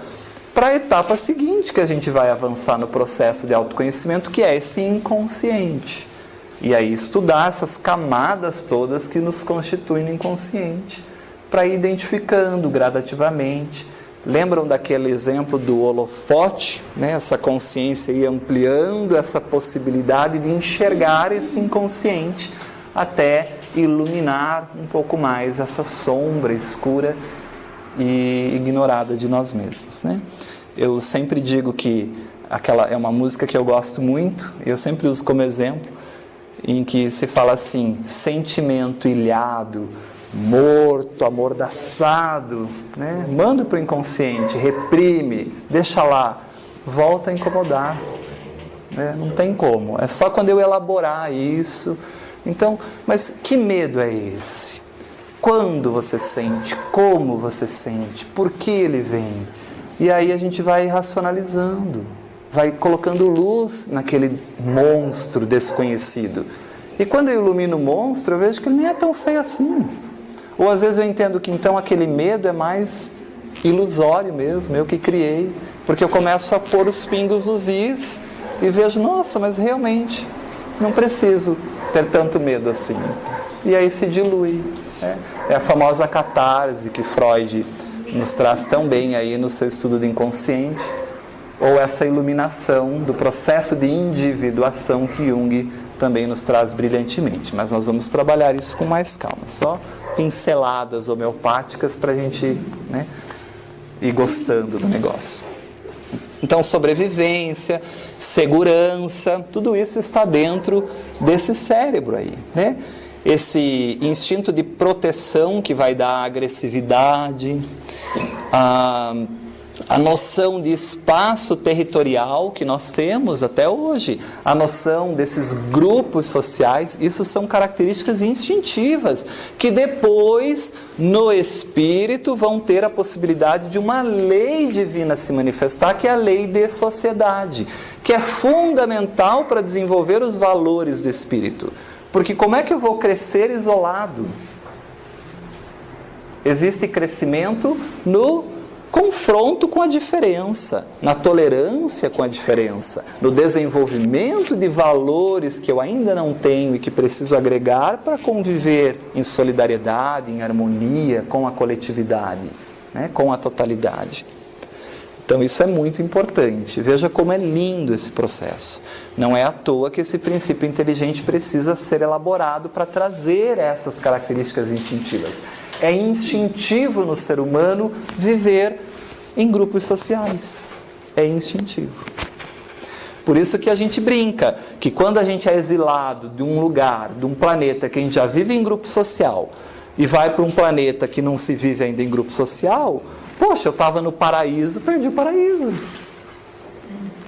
para a etapa seguinte que a gente vai avançar no processo de autoconhecimento, que é esse inconsciente. E aí estudar essas camadas todas que nos constituem no inconsciente, para ir identificando gradativamente. Lembram daquele exemplo do holofote, né? Essa consciência ir ampliando essa possibilidade de enxergar esse inconsciente até iluminar um pouco mais essa sombra escura e ignorada de nós mesmos, né? Eu sempre digo que aquela é uma música que eu gosto muito, eu sempre uso como exemplo, em que se fala assim: sentimento ilhado, morto, amordaçado, né? Manda para o inconsciente, reprime, deixa lá, volta a incomodar, né? Não tem como, é só quando eu elaborar isso. Então, mas que medo é esse? Quando você sente? Como você sente? Por que ele vem? E aí a gente vai racionalizando, vai colocando luz naquele monstro desconhecido. E quando eu ilumino o monstro, eu vejo que ele nem é tão feio assim. Ou às vezes eu entendo que então aquele medo é mais ilusório mesmo, eu que criei. Porque eu começo a pôr os pingos nos is e vejo, nossa, mas realmente não preciso ter tanto medo assim. E aí se dilui. É a famosa catarse que Freud nos traz tão bem aí no seu estudo do inconsciente, ou essa iluminação do processo de individuação que Jung também nos traz brilhantemente. Mas nós vamos trabalhar isso com mais calma, só pinceladas homeopáticas para a gente, né, ir gostando do negócio. Então, sobrevivência, segurança, tudo isso está dentro desse cérebro aí, né? Esse instinto de proteção que vai dar agressividade, a noção de espaço territorial que nós temos até hoje, a noção desses grupos sociais, isso são características instintivas, que depois, no espírito, vão ter a possibilidade de uma lei divina se manifestar, que é a lei de sociedade, que é fundamental para desenvolver os valores do espírito. Porque como é que eu vou crescer isolado? Existe crescimento no confronto com a diferença, na tolerância com a diferença, no desenvolvimento de valores que eu ainda não tenho e que preciso agregar para conviver em solidariedade, em harmonia com a coletividade, né, com a totalidade. Então isso é muito importante. Veja como é lindo esse processo. Não é à toa que esse princípio inteligente precisa ser elaborado para trazer essas características instintivas. É instintivo no ser humano viver em grupos sociais. É instintivo. Por isso que a gente brinca que quando a gente é exilado de um lugar, de um planeta que a gente já vive em grupo social e vai para um planeta que não se vive ainda em grupo social, poxa, eu estava no paraíso, perdi o paraíso.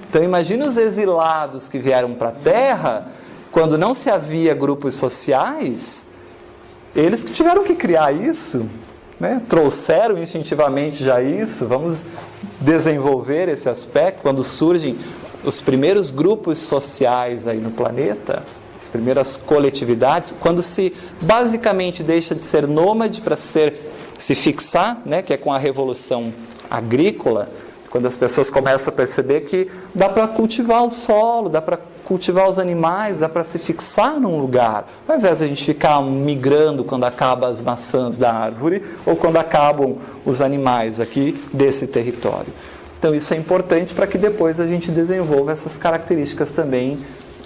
Então imagine os exilados que vieram para a Terra, quando não se havia grupos sociais, eles que tiveram que criar isso, né? Trouxeram instintivamente já isso, vamos desenvolver esse aspecto. Quando surgem os primeiros grupos sociais aí no planeta, as primeiras coletividades, quando se basicamente deixa de ser nômade para se fixar, né, que é com a revolução agrícola, quando as pessoas começam a perceber que dá para cultivar o solo, dá para cultivar os animais, dá para se fixar num lugar, ao invés de a gente ficar migrando quando acabam as maçãs da árvore ou quando acabam os animais aqui desse território. Então isso é importante para que depois a gente desenvolva essas características também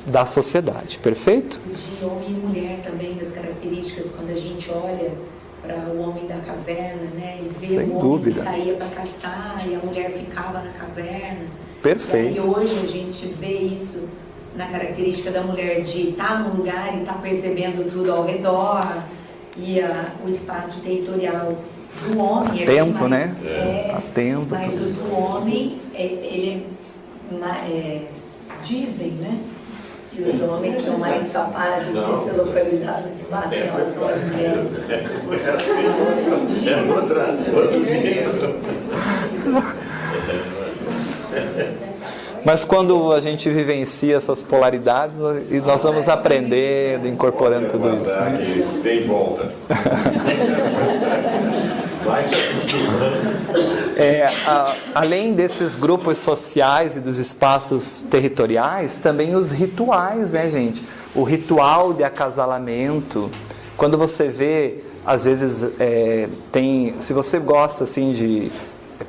da sociedade, perfeito? De homem e mulher também, das características, quando a gente olha para o homem da caverna, né, e vê sem o homem dúvida. Que saía para caçar e a mulher ficava na caverna. Perfeito. E hoje a gente vê isso na característica da mulher de estar num lugar e estar percebendo tudo ao redor, e o espaço territorial do homem atento, é mais, né? Atento. Mas o do homem, dizem, né, que os homens são mais capazes de se localizar no espaço em relação às mulheres. Mas quando a gente vivencia essas polaridades, nós vamos aprendendo, incorporando tudo isso, né? Tem volta. Vai se acostumando. Além desses grupos sociais e dos espaços territoriais, também os rituais, né, gente? O ritual de acasalamento. Quando você vê, às vezes, se você gosta assim de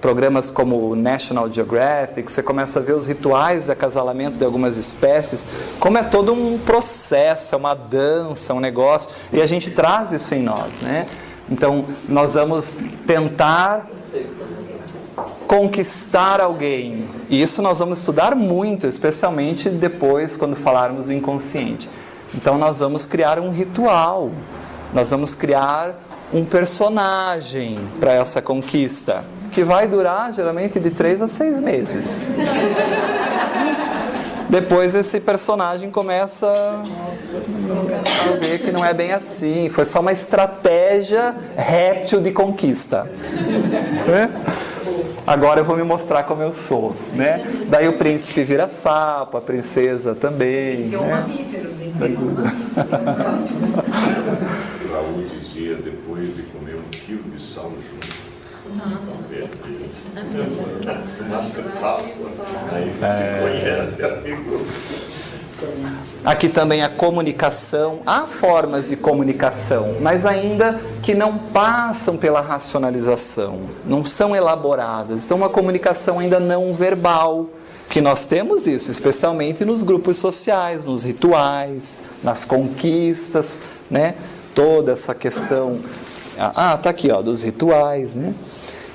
programas como o National Geographic, você começa a ver os rituais de acasalamento de algumas espécies, como é todo um processo, é uma dança, um negócio, e a gente traz isso em nós, né? Então, nós vamos tentar conquistar alguém, e isso nós vamos estudar muito, especialmente depois, quando falarmos do inconsciente. Então, nós vamos criar um ritual, nós vamos criar um personagem para essa conquista, que vai durar geralmente de 3 a 6 meses. Depois esse personagem começa a ver que não é bem assim, foi só uma estratégia réptil de conquista. Agora eu vou me mostrar como eu sou, né? Daí o príncipe vira sapo, a princesa também. Esse é um mamífero, Raul dizia, depois de comer 1 quilo de sal junto. Aí você conhece, amigo. Aqui também a comunicação, há formas de comunicação, mas ainda que não passam pela racionalização, não são elaboradas. Então, uma comunicação ainda não verbal, que nós temos isso, especialmente nos grupos sociais, nos rituais, nas conquistas, né? Toda essa questão, tá aqui, dos rituais, né?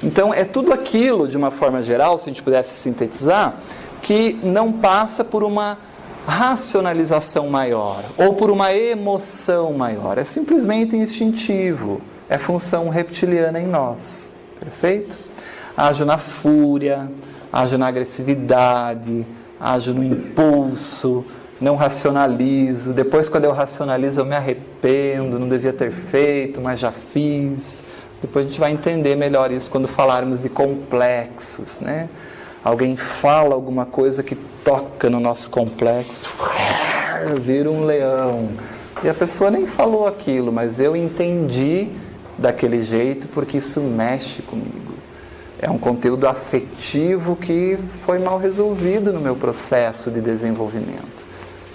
Então, é tudo aquilo, de uma forma geral, se a gente pudesse sintetizar, que não passa por uma racionalização maior ou por uma emoção maior. É simplesmente instintivo, é função reptiliana em nós. Perfeito? Ajo na fúria, ajo na agressividade, ajo no impulso, não racionalizo. Depois, quando eu racionalizo, eu me arrependo, não devia ter feito, mas já fiz. Depois a gente vai entender melhor isso quando falarmos de complexos, né? Alguém fala alguma coisa que toca no nosso complexo, vira um leão. E a pessoa nem falou aquilo, mas eu entendi daquele jeito porque isso mexe comigo. É um conteúdo afetivo que foi mal resolvido no meu processo de desenvolvimento.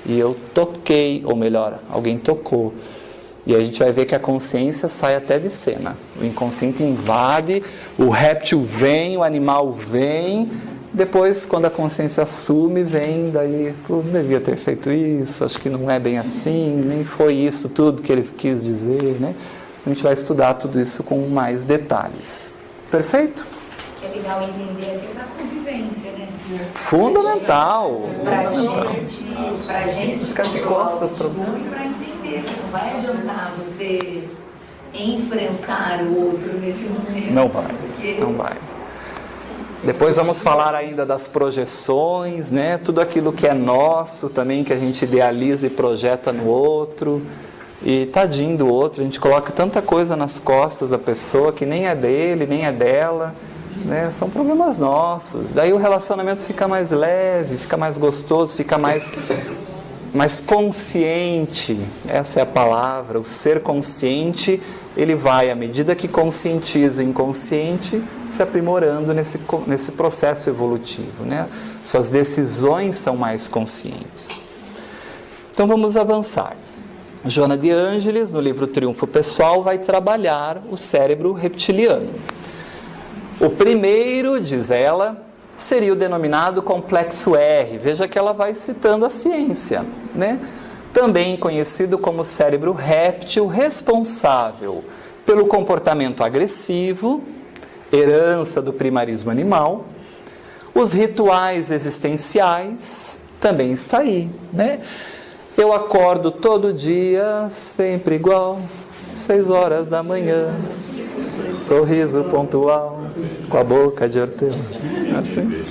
E eu toquei, ou melhor, alguém tocou. E a gente vai ver que a consciência sai até de cena. O inconsciente invade, o réptil vem, o animal vem. Depois, quando a consciência assume, vem daí, não devia ter feito isso, acho que não é bem assim, nem foi isso tudo que ele quis dizer, né? A gente vai estudar tudo isso com mais detalhes. Perfeito? É legal entender até para convivência, né? Fundamental. Pra gente Ficar de costas para você. E para entender que não vai adiantar você enfrentar o outro nesse momento. Não vai, não vai. Depois vamos falar ainda das projeções, né? Tudo aquilo que é nosso também, que a gente idealiza e projeta no outro. E tadinho do outro, a gente coloca tanta coisa nas costas da pessoa que nem é dele, nem é dela, né? São problemas nossos. Daí o relacionamento fica mais leve, fica mais gostoso, fica mais consciente. Essa é a palavra, o ser consciente. Ele vai, à medida que conscientiza o inconsciente, se aprimorando nesse processo evolutivo, né? Suas decisões são mais conscientes. Então vamos avançar. Joana de Ângeles, no livro Triunfo Pessoal, vai trabalhar o cérebro reptiliano. O primeiro, diz ela, seria o denominado complexo R. Veja que ela vai citando a ciência, né? Também conhecido como cérebro réptil, responsável pelo comportamento agressivo, herança do primarismo animal. Os rituais existenciais também está aí, né? Eu acordo todo dia, sempre igual, 6 horas da manhã, sorriso pontual, com a boca de hortelã. Assim.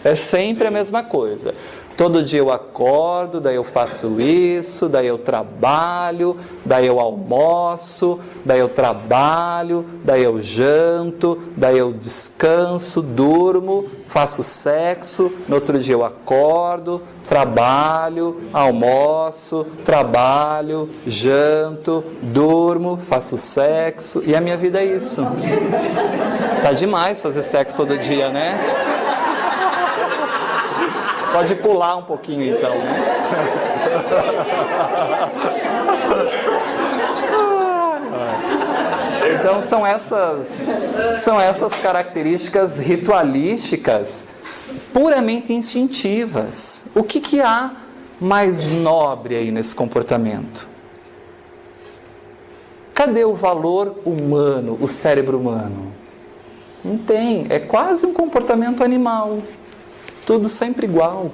É sempre a mesma coisa. Todo dia eu acordo, daí eu faço isso, daí eu trabalho, daí eu almoço, daí eu trabalho, daí eu janto, daí eu descanso, durmo, faço sexo, no outro dia eu acordo, trabalho, almoço, trabalho, janto, durmo, faço sexo, e a minha vida é isso. Tá demais fazer sexo todo dia, né? Pode pular um pouquinho então, né? Então são essas características ritualísticas puramente instintivas. O que há mais nobre aí nesse comportamento? Cadê o valor humano, o cérebro humano? Não tem, é quase um comportamento animal. Tudo sempre igual,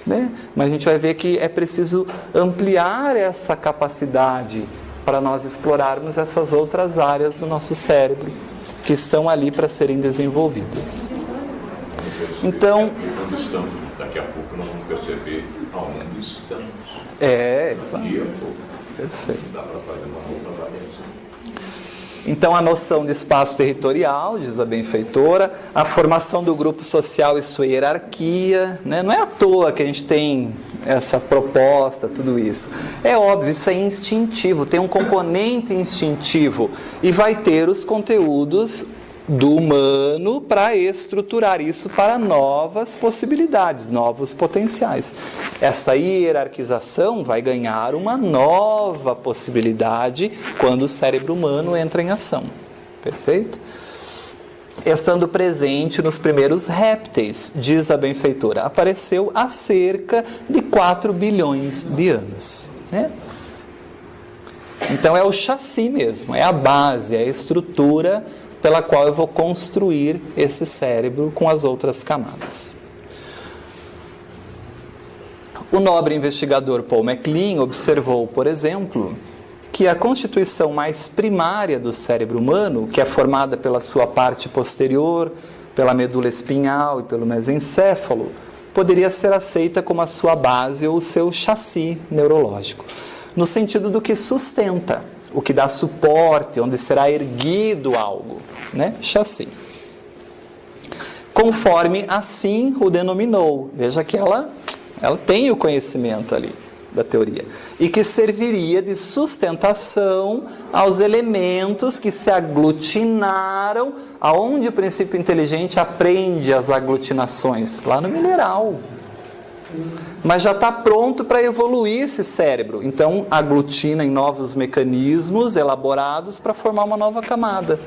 né? Mas a gente vai ver que é preciso ampliar essa capacidade para nós explorarmos essas outras áreas do nosso cérebro que estão ali para serem desenvolvidas. Então, onde estamos, daqui a pouco nós vamos perceber aonde estamos. Exato. Perfeito. Dá para fazer uma outra avaliação. Então, a noção de espaço territorial, diz a benfeitora, a formação do grupo social e sua hierarquia, né? Não é à toa que a gente tem essa proposta, tudo isso. É óbvio, isso é instintivo, tem um componente instintivo e vai ter os conteúdos do humano para estruturar isso para novas possibilidades, novos potenciais. Essa hierarquização vai ganhar uma nova possibilidade quando o cérebro humano entra em ação. Perfeito? Estando presente nos primeiros répteis, diz a benfeitora, apareceu há cerca de 4 bilhões de anos. Né? Então é o chassi mesmo, é a base, é a estrutura pela qual eu vou construir esse cérebro com as outras camadas. O nobre investigador Paul MacLean observou, por exemplo, que a constituição mais primária do cérebro humano, que é formada pela sua parte posterior, pela medula espinhal e pelo mesencéfalo, poderia ser aceita como a sua base ou o seu chassi neurológico, no sentido do que sustenta, o que dá suporte, onde será erguido algo, né? Chassi. Conforme assim o denominou. Veja que ela tem o conhecimento ali da teoria. E que serviria de sustentação aos elementos que se aglutinaram, aonde o princípio inteligente aprende as aglutinações? Lá no mineral. Mas já está pronto para evoluir esse cérebro. Então, aglutina em novos mecanismos elaborados para formar uma nova camada.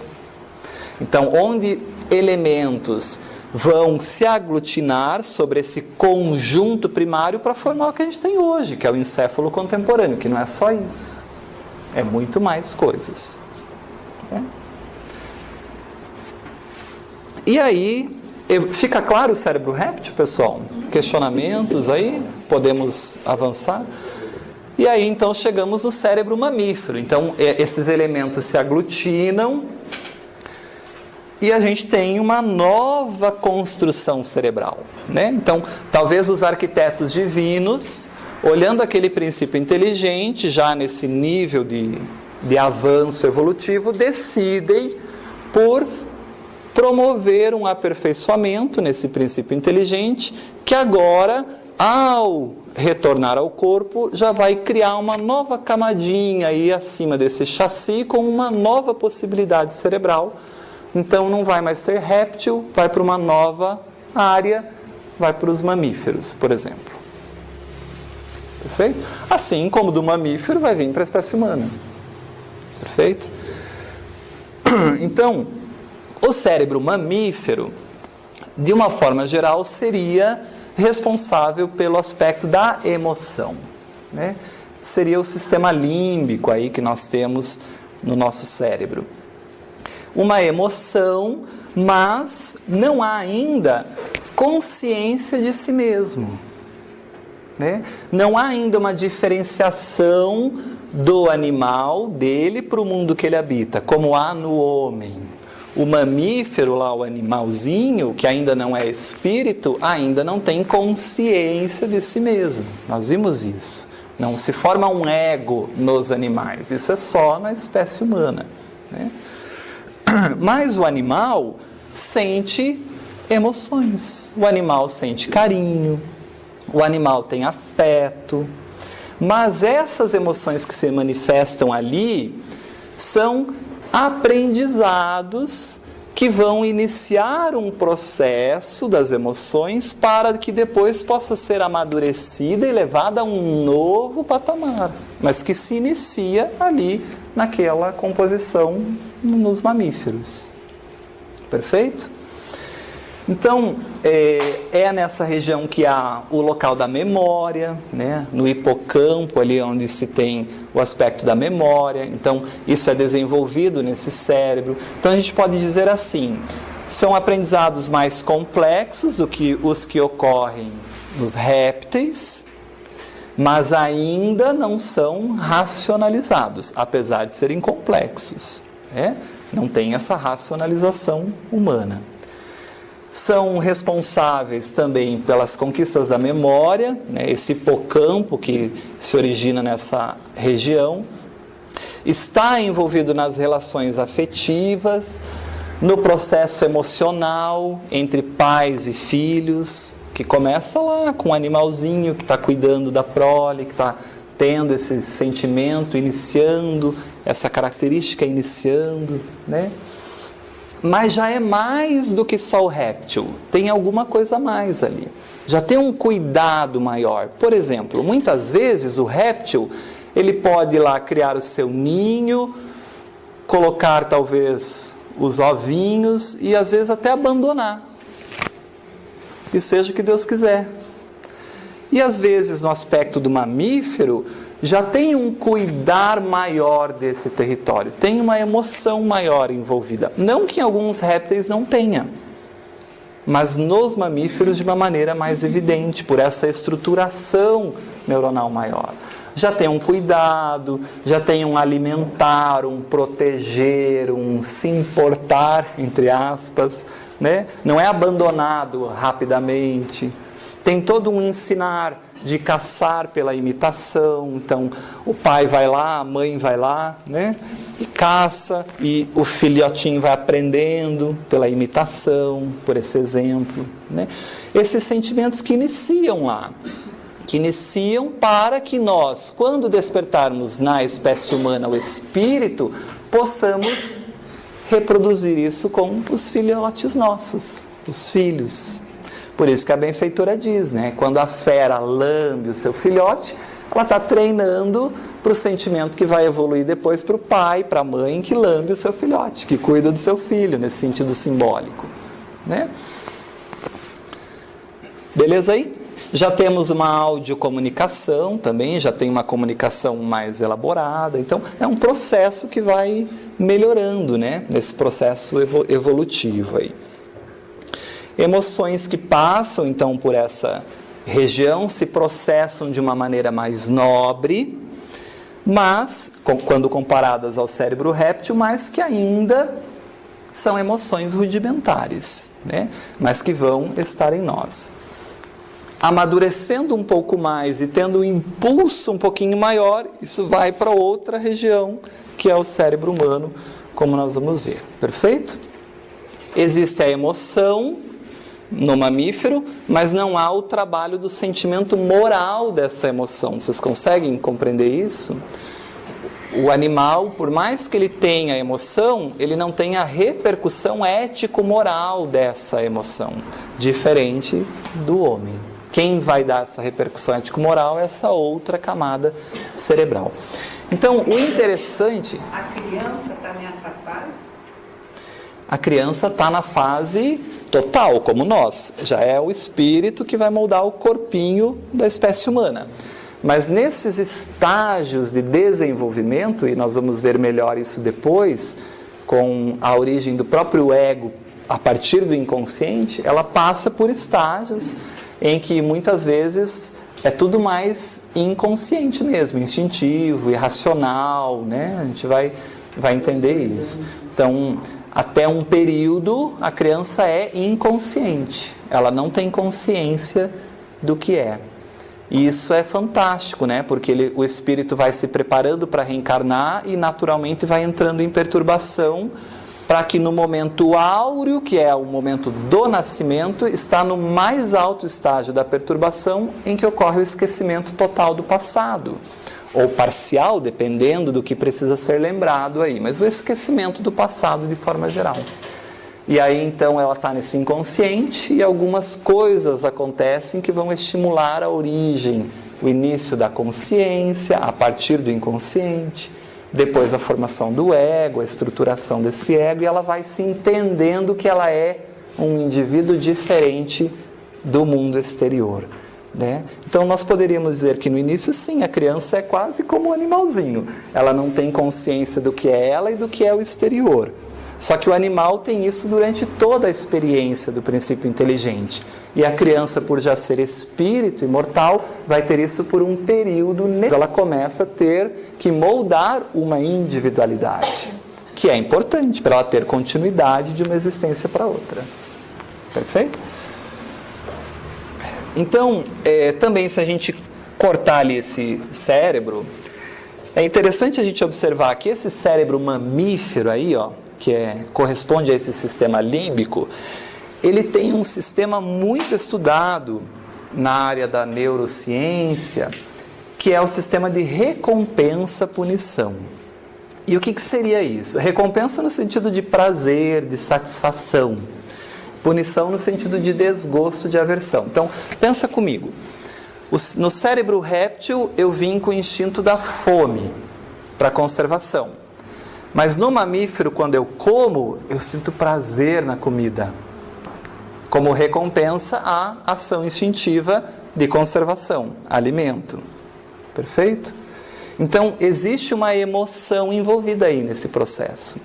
Então, onde elementos vão se aglutinar sobre esse conjunto primário para formar o que a gente tem hoje, que é o encéfalo contemporâneo, que não é só isso. É muito mais coisas. É. E aí, fica claro o cérebro réptil, pessoal? Questionamentos aí? Podemos avançar? E aí, então, chegamos no cérebro mamífero. Então, esses elementos se aglutinam e a gente tem uma nova construção cerebral, né? Então, talvez os arquitetos divinos, olhando aquele princípio inteligente, já nesse nível de avanço evolutivo, decidem por promover um aperfeiçoamento nesse princípio inteligente, que agora, ao retornar ao corpo, já vai criar uma nova camadinha aí acima desse chassi com uma nova possibilidade cerebral. Então não vai mais ser réptil, vai para uma nova área, vai para os mamíferos, por exemplo. Perfeito? Assim como do mamífero vai vir para a espécie humana. Perfeito? Então, o cérebro mamífero, de uma forma geral, seria responsável pelo aspecto da emoção, né? Seria o sistema límbico aí que nós temos no nosso cérebro. Uma emoção, mas não há ainda consciência de si mesmo, né? Não há ainda uma diferenciação do animal, dele, para o mundo que ele habita, como há no homem. o mamífero lá, o animalzinho, que ainda não é espírito, ainda não tem consciência de si mesmo. Nós vimos isso. Não se forma um ego nos animais. Isso é só na espécie humana, né? Mas o animal sente emoções. O animal sente carinho. O animal tem afeto. Mas essas emoções que se manifestam ali são aprendizados que vão iniciar um processo das emoções para que depois possa ser amadurecida e levada a um novo patamar, mas que se inicia ali naquela composição nos mamíferos. Perfeito? Então, é nessa região que há o local da memória, né? No hipocampo, ali onde se tem o aspecto da memória. Então, isso é desenvolvido nesse cérebro. Então, a gente pode dizer assim, são aprendizados mais complexos do que os que ocorrem nos répteis, mas ainda não são racionalizados, apesar de serem complexos, né? Não tem essa racionalização humana. São responsáveis também pelas conquistas da memória, né? Esse hipocampo que se origina nessa região, está envolvido nas relações afetivas, no processo emocional entre pais e filhos, que começa lá com o animalzinho que está cuidando da prole, que está tendo esse sentimento, iniciando, essa característica iniciando, né? Mas já é mais do que só o réptil, tem alguma coisa a mais ali. Já tem um cuidado maior. Por exemplo, muitas vezes o réptil, ele pode ir lá criar o seu ninho, colocar talvez os ovinhos e às vezes até abandonar. E seja o que Deus quiser. E às vezes no aspecto do mamífero, já tem um cuidar maior desse território, tem uma emoção maior envolvida. Não que em alguns répteis não tenha, mas nos mamíferos de uma maneira mais evidente, por essa estruturação neuronal maior. Já tem um cuidado, já tem um alimentar, um proteger, um se importar, entre aspas, né? Não é abandonado rapidamente. Tem todo um ensinar de caçar pela imitação. Então, o pai vai lá, a mãe vai lá, né? E caça, e o filhotinho vai aprendendo pela imitação, por esse exemplo, né? Esses sentimentos que iniciam lá, que iniciam para que nós, quando despertarmos na espécie humana o espírito, possamos reproduzir isso com os filhotes nossos, os filhos. Por isso que a benfeitora diz, né? Quando a fera lambe o seu filhote, ela está treinando para o sentimento que vai evoluir depois para o pai, para a mãe que lambe o seu filhote, que cuida do seu filho, nesse sentido simbólico, né? Beleza aí? Já temos uma audiocomunicação também, já tem uma comunicação mais elaborada. Então, é um processo que vai melhorando, né? Nesse processo evolutivo aí. Emoções que passam, então, por essa região se processam de uma maneira mais nobre, mas, quando comparadas ao cérebro réptil, mas que ainda são emoções rudimentares, né? Mas que vão estar em nós. Amadurecendo um pouco mais e tendo um impulso um pouquinho maior, isso vai para outra região, que é o cérebro humano, como nós vamos ver. Perfeito? Existe a emoção no mamífero, mas não há o trabalho do sentimento moral dessa emoção. Vocês conseguem compreender isso? O animal, por mais que ele tenha a emoção, ele não tem a repercussão ético-moral dessa emoção, diferente do homem. Quem vai dar essa repercussão ético-moral é essa outra camada cerebral. Então, o interessante... A criança está nessa fase? A criança está na fase total, como nós. Já é o espírito que vai moldar o corpinho da espécie humana. Mas nesses estágios de desenvolvimento, e nós vamos ver melhor isso depois, com a origem do próprio ego a partir do inconsciente, ela passa por estágios em que muitas vezes é tudo mais inconsciente mesmo, instintivo, irracional, né? A gente vai entender isso. Então, Até um período, a criança é inconsciente. Ela não tem consciência do que é. E isso é fantástico, né? Porque o espírito vai se preparando para reencarnar e naturalmente vai entrando em perturbação, para que no momento áureo, que é o momento do nascimento, está no mais alto estágio da perturbação, em que ocorre o esquecimento total do passado. Ou parcial, dependendo do que precisa ser lembrado aí. Mas o esquecimento do passado de forma geral. E aí então ela está nesse inconsciente e algumas coisas acontecem que vão estimular a origem, o início da consciência a partir do inconsciente, depois a formação do ego, a estruturação desse ego, e ela vai se entendendo que ela é um indivíduo diferente do mundo exterior, né? Então nós poderíamos dizer que no início sim, a criança é quase como um animalzinho, ela não tem consciência do que é ela e do que é o exterior. Só que o animal tem isso durante toda a experiência do princípio inteligente. E a criança, por já ser espírito imortal, vai ter isso por um período. Ela começa a ter que moldar uma individualidade, que é importante para ela ter continuidade de uma existência para outra. Perfeito? Então, também se a gente cortar ali esse cérebro, é interessante a gente observar que esse cérebro mamífero aí, ó, que corresponde a esse sistema límbico, ele tem um sistema muito estudado na área da neurociência, que é o sistema de recompensa-punição. E o que seria isso? Recompensa no sentido de prazer, de satisfação. Punição no sentido de desgosto, de aversão. Então, pensa comigo. No cérebro réptil, eu vim com o instinto da fome, para conservação. Mas no mamífero, quando eu como, eu sinto prazer na comida. Como recompensa à ação instintiva de conservação, alimento. Perfeito? Então, existe uma emoção envolvida aí nesse processo.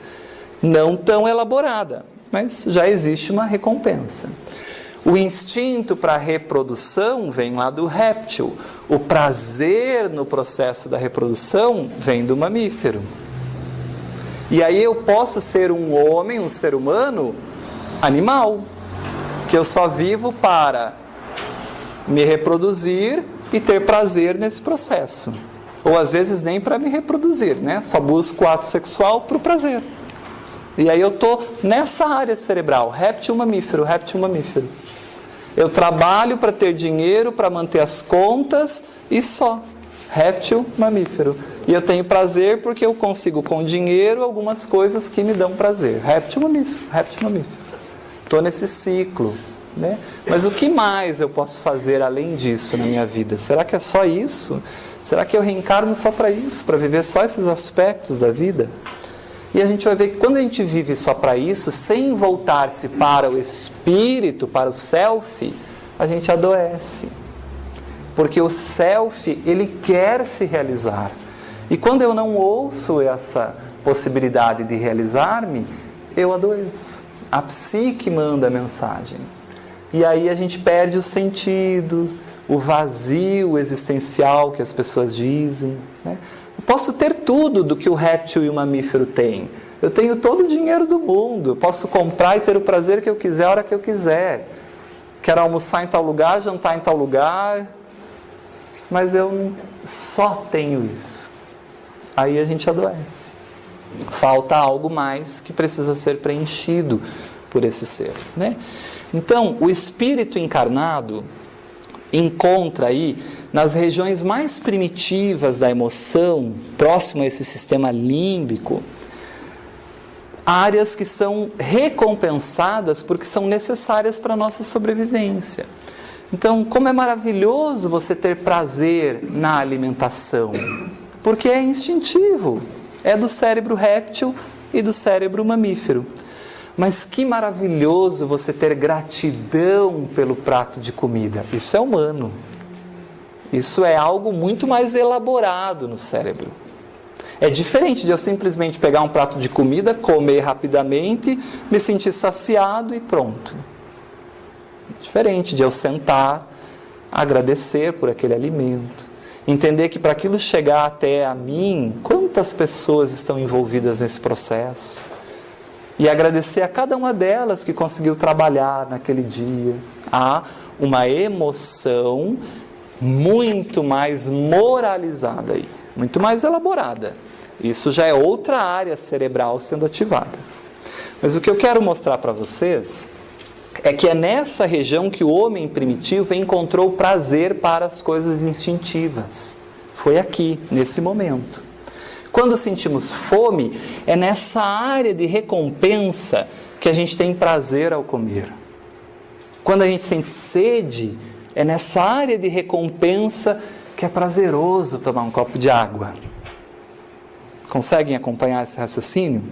Não tão elaborada, mas já existe uma recompensa. O instinto para a reprodução vem lá do réptil. O prazer no processo da reprodução vem do mamífero. E aí eu posso ser um homem, um ser humano, animal, que eu só vivo para me reproduzir e ter prazer nesse processo. Ou às vezes nem para me reproduzir, né? Só busco o ato sexual para o prazer. E aí eu estou nessa área cerebral, réptil mamífero. Eu trabalho para ter dinheiro, para manter as contas e só. Réptil mamífero. E eu tenho prazer porque eu consigo com dinheiro algumas coisas que me dão prazer. Réptil mamífero. Estou nesse ciclo, né? Mas o que mais eu posso fazer além disso na minha vida? Será que é só isso? Será que eu reencarno só para isso? Para viver só esses aspectos da vida? E a gente vai ver que quando a gente vive só para isso, sem voltar-se para o espírito, para o self, a gente adoece. Porque o self, ele quer se realizar. E quando eu não ouço essa possibilidade de realizar-me, eu adoeço. A psique manda a mensagem. E aí a gente perde o sentido, o vazio existencial que as pessoas dizem, né? Eu posso ter tudo do que o réptil e o mamífero têm. Eu tenho todo o dinheiro do mundo. Eu posso comprar e ter o prazer que eu quiser, a hora que eu quiser. Quero almoçar em tal lugar, jantar em tal lugar. Mas eu só tenho isso. Aí a gente adoece. Falta algo mais que precisa ser preenchido por esse ser, né? Então, o espírito encarnado encontra aí, nas regiões mais primitivas da emoção, próximo a esse sistema límbico, áreas que são recompensadas porque são necessárias para a nossa sobrevivência. Então, como é maravilhoso você ter prazer na alimentação, porque é instintivo, é do cérebro réptil e do cérebro mamífero. Mas que maravilhoso você ter gratidão pelo prato de comida. Isso é humano. Isso é algo muito mais elaborado no cérebro. É diferente de eu simplesmente pegar um prato de comida, comer rapidamente, me sentir saciado e pronto. É diferente de eu sentar, agradecer por aquele alimento. Entender que para aquilo chegar até a mim, quantas pessoas estão envolvidas nesse processo? e agradecer a cada uma delas que conseguiu trabalhar naquele dia. Há uma emoção muito mais moralizada aí, muito mais elaborada. Isso já é outra área cerebral sendo ativada. Mas o que eu quero mostrar para vocês é que é nessa região que o homem primitivo encontrou prazer para as coisas instintivas. Foi aqui, nesse momento. Quando sentimos fome, é nessa área de recompensa que a gente tem prazer ao comer. Quando a gente sente sede, é nessa área de recompensa que é prazeroso tomar um copo de água. Conseguem acompanhar esse raciocínio?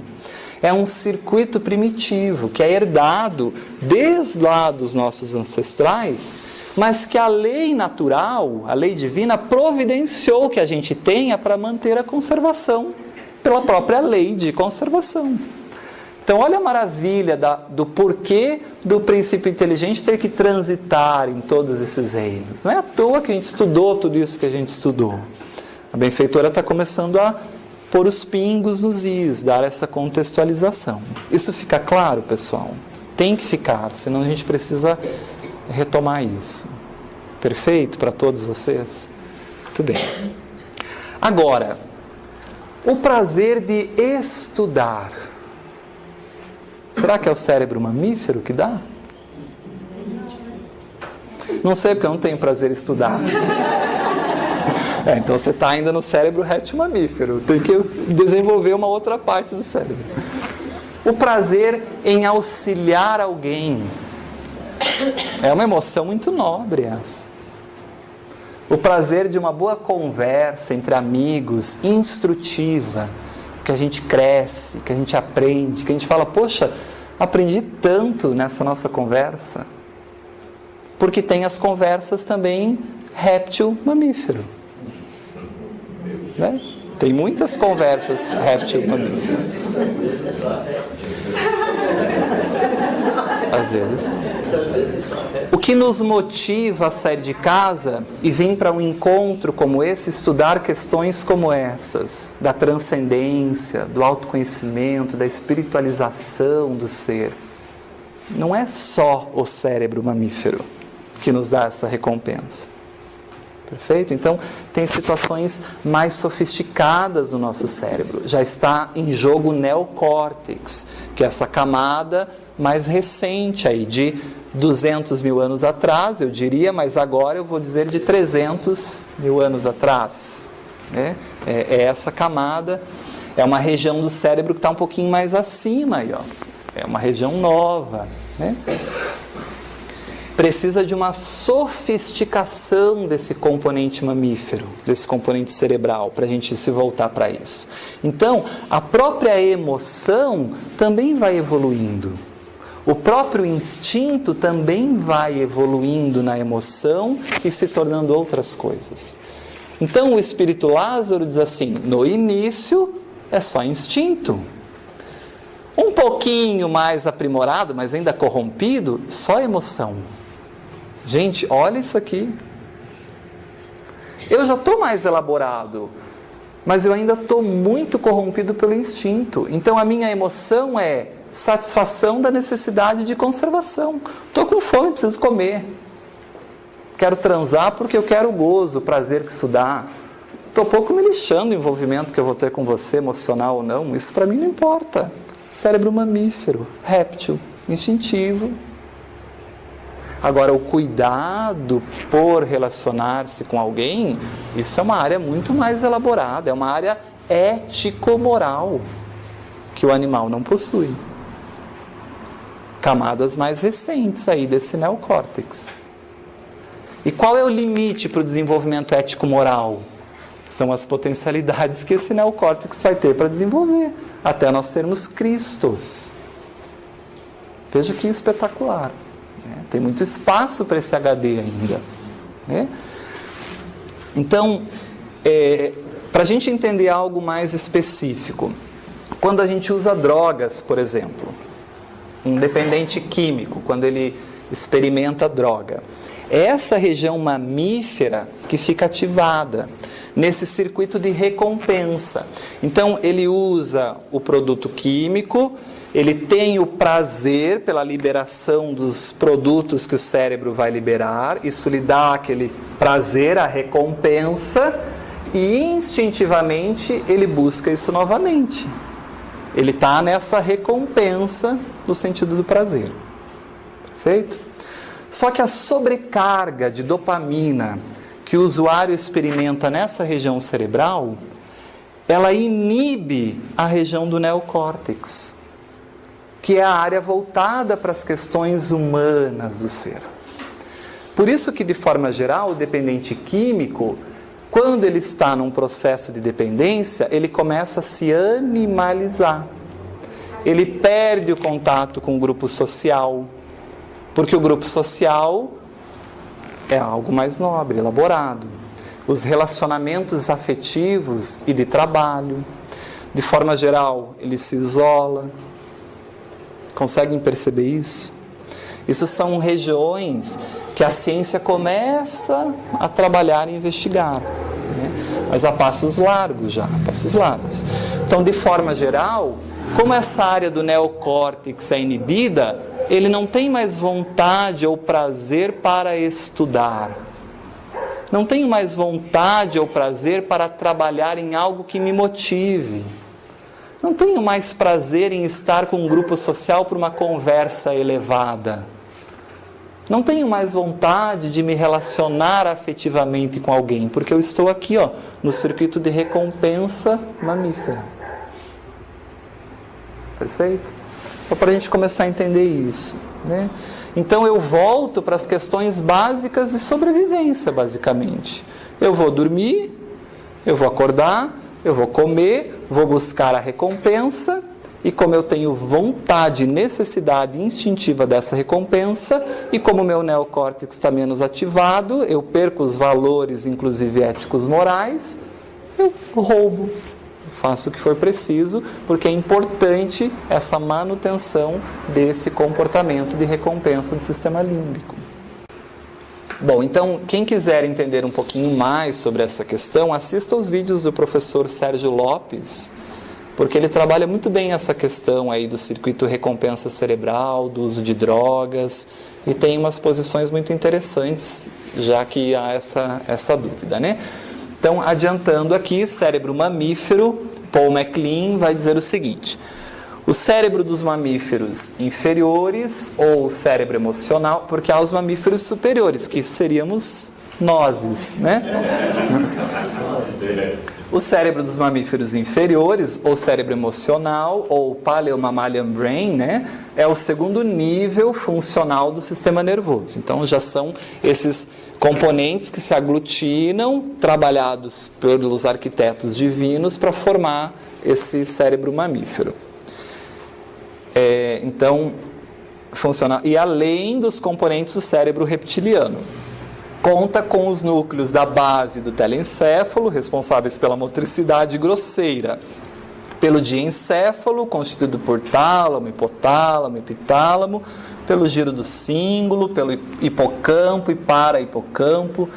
É um circuito primitivo que é herdado desde lá dos nossos ancestrais, mas que a lei natural, a lei divina, providenciou que a gente tenha para manter a conservação, pela própria lei de conservação. Então, olha a maravilha do porquê do princípio inteligente ter que transitar em todos esses reinos. Não é à toa que a gente estudou tudo isso que a gente estudou. A benfeitora está começando a pôr os pingos nos is, dar essa contextualização. Isso fica claro, pessoal? Tem que ficar, senão a gente precisa retomar isso. Perfeito para todos vocês? Muito bem. Agora, o prazer de estudar. Será que é o cérebro mamífero que dá? Não sei, porque eu não tenho prazer em estudar. Então você está ainda no cérebro réptil mamífero. Tem que desenvolver uma outra parte do cérebro. O prazer em auxiliar alguém. É uma emoção muito nobre essa. O prazer de uma boa conversa entre amigos, instrutiva, que a gente cresce, que a gente aprende, que a gente fala, poxa, aprendi tanto nessa nossa conversa. Porque tem as conversas também réptil mamífero. Né? Tem muitas conversas réptil mamífero. Às vezes. O que nos motiva a sair de casa e vir para um encontro como esse, estudar questões como essas, da transcendência, do autoconhecimento, da espiritualização do ser, não é só o cérebro mamífero que nos dá essa recompensa. Perfeito? Então, tem situações mais sofisticadas no nosso cérebro. Já está em jogo o neocórtex, que é essa camada mais recente aí, de 200 mil anos atrás, eu diria, mas agora eu vou dizer de 300 mil anos atrás. Né? É essa camada, é uma região do cérebro que está um pouquinho mais acima aí, ó. É uma região nova, né? Precisa de uma sofisticação desse componente mamífero, desse componente cerebral, para a gente se voltar para isso. Então, a própria emoção também vai evoluindo. O próprio instinto também vai evoluindo na emoção e se tornando outras coisas. Então, o Espírito Lázaro diz assim, no início é só instinto. Um pouquinho mais aprimorado, mas ainda corrompido, só emoção. Gente, olha isso aqui. Eu já estou mais elaborado, mas eu ainda estou muito corrompido pelo instinto. Então a minha emoção é satisfação da necessidade de conservação. Estou com fome, preciso comer. Quero transar porque eu quero o gozo, o prazer que isso dá. Estou pouco me lixando o envolvimento que eu vou ter com você, emocional ou não. Isso para mim não importa. Cérebro mamífero, réptil, instintivo. Agora, o cuidado por relacionar-se com alguém, isso é uma área muito mais elaborada, é uma área ético-moral que o animal não possui. Camadas mais recentes aí desse neocórtex. E qual é o limite para o desenvolvimento ético-moral? São as potencialidades que esse neocórtex vai ter para desenvolver, até nós sermos Cristos. Veja que espetacular. Tem muito espaço para esse HD ainda. Né? Então, para a gente entender algo mais específico, quando a gente usa drogas, por exemplo, um dependente químico, quando ele experimenta droga, é essa região mamífera que fica ativada nesse circuito de recompensa. Então, ele usa o produto químico, ele tem o prazer pela liberação dos produtos que o cérebro vai liberar, isso lhe dá aquele prazer, a recompensa, e instintivamente ele busca isso novamente. Ele está nessa recompensa no sentido do prazer. Perfeito? Só que a sobrecarga de dopamina que o usuário experimenta nessa região cerebral, ela inibe a região do neocórtex, que é a área voltada para as questões humanas do ser. Por isso que, de forma geral, o dependente químico, quando ele está num processo de dependência, ele começa a se animalizar. Ele perde o contato com o grupo social, porque o grupo social é algo mais nobre, elaborado. Os relacionamentos afetivos e de trabalho, de forma geral, ele se isola. Conseguem perceber isso? Isso são regiões que a ciência começa a trabalhar e investigar, né? Mas a passos largos já, a passos largos. Então, de forma geral, como essa área do neocórtex é inibida, ele não tem mais vontade ou prazer para estudar. Não tenho mais vontade ou prazer para trabalhar em algo que me motive. Não tenho mais prazer em estar com um grupo social por uma conversa elevada. Não tenho mais vontade de me relacionar afetivamente com alguém, porque eu estou aqui, no circuito de recompensa mamífera. Perfeito? Só para a gente começar a entender isso, né? Então eu volto para as questões básicas de sobrevivência, basicamente. Eu vou dormir, eu vou acordar, eu vou comer, vou buscar a recompensa, e como eu tenho vontade, necessidade instintiva dessa recompensa, e como o meu neocórtex está menos ativado, eu perco os valores, inclusive éticos morais, eu roubo, faço o que for preciso, porque é importante essa manutenção desse comportamento de recompensa do sistema límbico. Bom, então, quem quiser entender um pouquinho mais sobre essa questão, assista aos vídeos do professor Sérgio Lopes, porque ele trabalha muito bem essa questão aí do circuito recompensa cerebral, do uso de drogas, e tem umas posições muito interessantes, já que há essa dúvida, né? Então, adiantando aqui, cérebro mamífero, Paul MacLean vai dizer o seguinte: o cérebro dos mamíferos inferiores, ou cérebro emocional, porque há os mamíferos superiores, que seríamos nós, né? O cérebro dos mamíferos inferiores, ou cérebro emocional, ou Paleomammalian Brain, né, é o segundo nível funcional do sistema nervoso. Então, já são esses componentes que se aglutinam, trabalhados pelos arquitetos divinos, para formar esse cérebro mamífero. Então, funciona. E além dos componentes do cérebro reptiliano. Conta com os núcleos da base do telencéfalo, responsáveis pela motricidade grosseira, pelo diencéfalo, constituído por tálamo, hipotálamo, epitálamo, pelo giro do cíngulo, pelo hipocampo e para-hipocampo.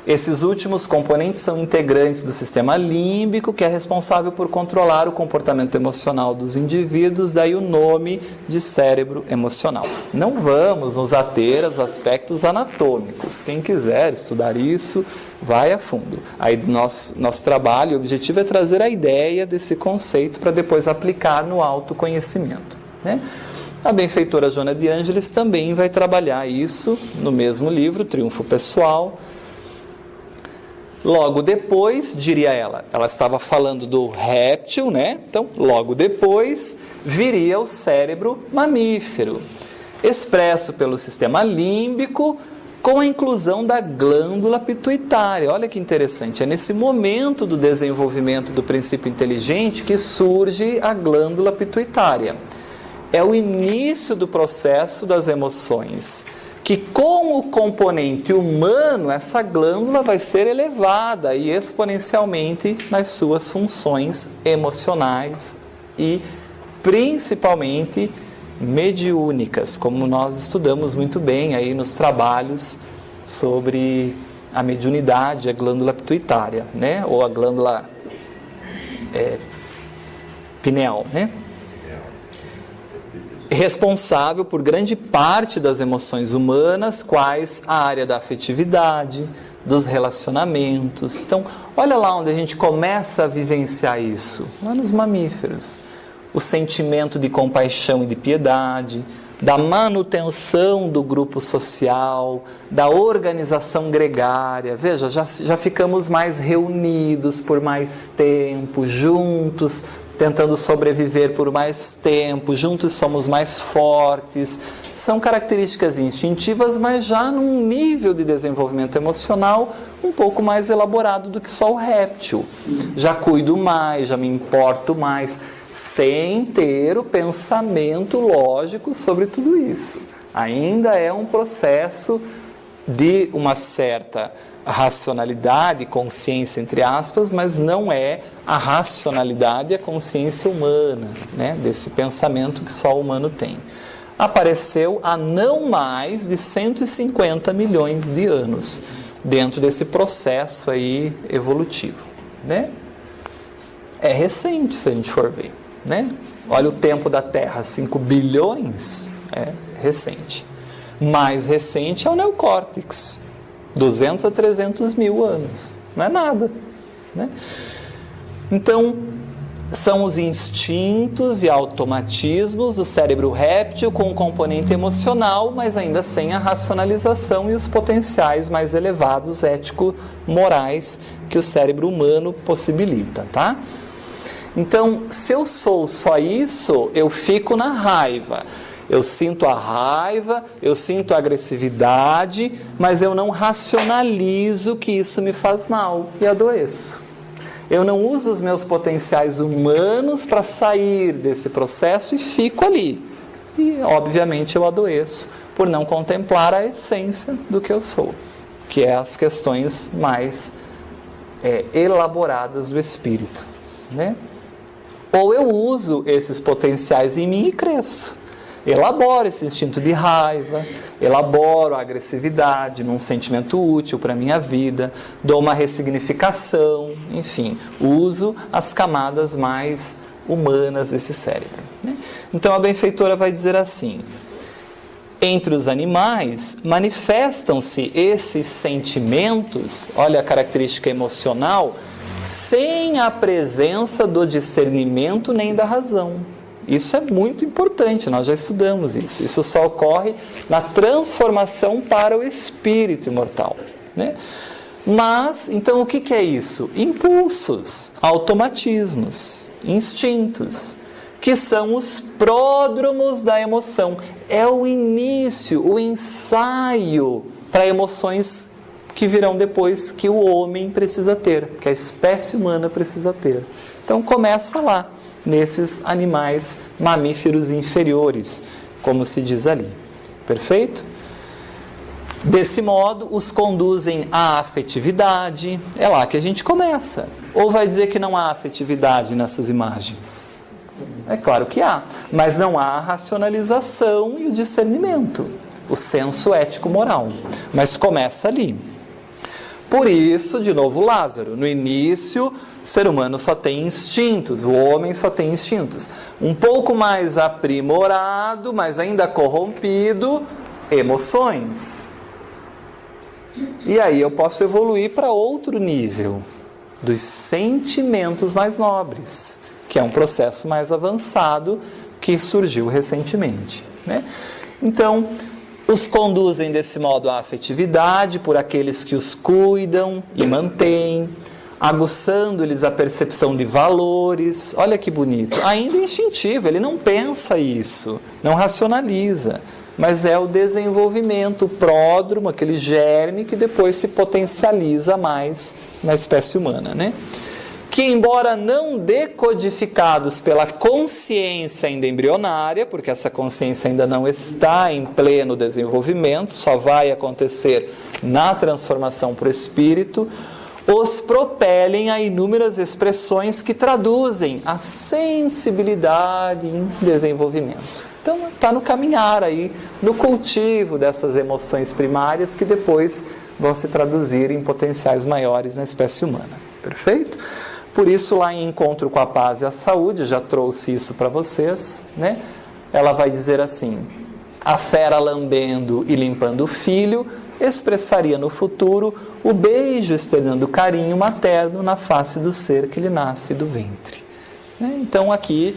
Esses últimos componentes são integrantes do sistema límbico, que é responsável por controlar o comportamento emocional dos indivíduos, daí o nome de cérebro emocional. Não vamos nos ater aos aspectos anatômicos. Quem quiser estudar isso, vai a fundo. Aí nosso trabalho, o objetivo é trazer a ideia desse conceito para depois aplicar no autoconhecimento, né? A benfeitora Joana de Ângeles também vai trabalhar isso no mesmo livro, Triunfo Pessoal. Logo depois, diria ela estava falando do réptil, né? Então, logo depois, viria o cérebro mamífero, expresso pelo sistema límbico, com a inclusão da glândula pituitária. Olha que interessante, é nesse momento do desenvolvimento do princípio inteligente que surge a glândula pituitária. É o início do processo das emoções, que com o componente humano, essa glândula vai ser elevada e exponencialmente nas suas funções emocionais e principalmente mediúnicas, como nós estudamos muito bem aí nos trabalhos sobre a mediunidade, a glândula pituitária, né? Ou a glândula pineal, né? responsável por grande parte das emoções humanas, quais a área da afetividade, dos relacionamentos. Então, olha lá onde a gente começa a vivenciar isso, lá nos mamíferos. O sentimento de compaixão e de piedade, da manutenção do grupo social, da organização gregária. Veja, já ficamos mais reunidos por mais tempo, juntos, tentando sobreviver por mais tempo, juntos somos mais fortes. São características instintivas, mas já num nível de desenvolvimento emocional um pouco mais elaborado do que só o réptil. Já cuido mais, já me importo mais, sem ter o pensamento lógico sobre tudo isso. Ainda é um processo de uma certa racionalidade, consciência entre aspas, mas não é a racionalidade e a consciência humana, né? Desse pensamento que só o humano tem. Apareceu há não mais de 150 milhões de anos, dentro desse processo aí evolutivo, né? É recente, se a gente for ver, né? Olha o tempo da Terra, 5 bilhões, é recente. Mais recente é o neocórtex, 200 a 300 mil anos, não é nada, né? Então, são os instintos e automatismos do cérebro réptil com um componente emocional, mas ainda sem a racionalização e os potenciais mais elevados ético-morais que o cérebro humano possibilita, tá? Então, se eu sou só isso, eu fico na raiva. Eu sinto a raiva, eu sinto a agressividade, mas eu não racionalizo que isso me faz mal e adoeço. Eu não uso os meus potenciais humanos para sair desse processo e fico ali. E, obviamente, eu adoeço por não contemplar a essência do que eu sou, que é as questões mais elaboradas do espírito, né? Ou eu uso esses potenciais em mim e cresço. Elaboro esse instinto de raiva, elaboro a agressividade num sentimento útil para a minha vida, dou uma ressignificação, enfim, uso as camadas mais humanas desse cérebro, né? Então a benfeitora vai dizer assim: entre os animais manifestam-se esses sentimentos, olha a característica emocional, sem a presença do discernimento nem da razão. Isso é muito importante, nós já estudamos isso. Isso só ocorre na transformação para o espírito imortal, né? Mas, então, o que é isso? Impulsos, automatismos, instintos, que são os pródromos da emoção. É o início, o ensaio para emoções que virão depois, que o homem precisa ter, que a espécie humana precisa ter. Então, começa lá, nesses animais mamíferos inferiores, como se diz ali. Perfeito? Desse modo, os conduzem à afetividade. É lá que a gente começa. Ou vai dizer que não há afetividade nessas imagens? É claro que há, mas não há a racionalização e o discernimento, o senso ético-moral. Mas começa ali. Por isso, de novo, Lázaro, no início, o ser humano só tem instintos, o homem só tem instintos. Um pouco mais aprimorado, mas ainda corrompido, emoções. E aí eu posso evoluir para outro nível, dos sentimentos mais nobres, que é um processo mais avançado que surgiu recentemente, né? Então, os conduzem desse modo à afetividade por aqueles que os cuidam e mantêm, aguçando-lhes a percepção de valores. Olha que bonito, ainda instintivo, ele não pensa isso, não racionaliza, mas é o desenvolvimento, o pródromo, aquele germe que depois se potencializa mais na espécie humana, né? Que, embora não decodificados pela consciência ainda embrionária, porque essa consciência ainda não está em pleno desenvolvimento, só vai acontecer na transformação para o espírito, os propelem a inúmeras expressões que traduzem a sensibilidade em desenvolvimento. Então, está no caminhar aí, no cultivo dessas emoções primárias que depois vão se traduzir em potenciais maiores na espécie humana. Perfeito? Por isso, lá em Encontro com a Paz e a Saúde, já trouxe isso para vocês, né? ela vai dizer assim: a fera lambendo e limpando o filho expressaria no futuro o beijo externando carinho materno na face do ser que lhe nasce do ventre. Então aqui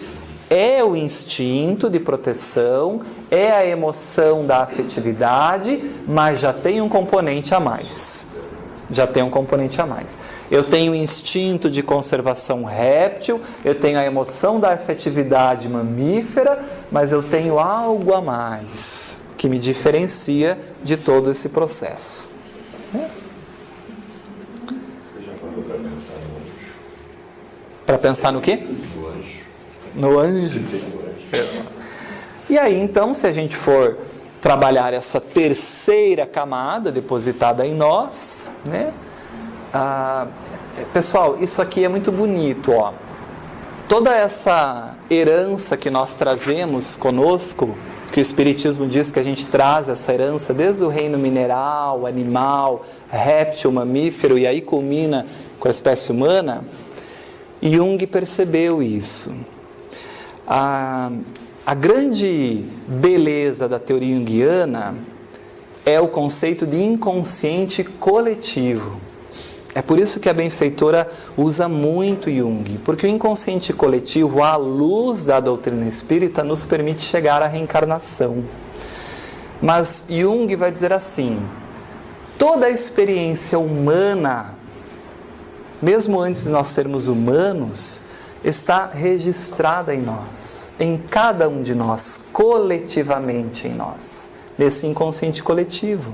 é o instinto de proteção, é a emoção da afetividade, mas já tem um componente a mais. Eu tenho o instinto de conservação réptil, eu tenho a emoção da afetividade mamífera, mas eu tenho algo a mais que me diferencia de todo esse processo. Para pensar no quê? No anjo. E aí, então, se a gente for trabalhar essa terceira camada depositada em nós, né? Pessoal, isso aqui é muito bonito, ó. Toda essa herança que nós trazemos conosco, que o Espiritismo diz que a gente traz essa herança desde o reino mineral, animal, réptil, mamífero, e aí culmina com a espécie humana. Jung percebeu isso. A grande beleza da teoria junguiana é o conceito de inconsciente coletivo. É por isso que a benfeitora usa muito Jung, porque o inconsciente coletivo, à luz da doutrina espírita, nos permite chegar à reencarnação. Mas Jung vai dizer assim: toda a experiência humana, mesmo antes de nós sermos humanos, está registrada em nós, em cada um de nós, coletivamente em nós, nesse inconsciente coletivo.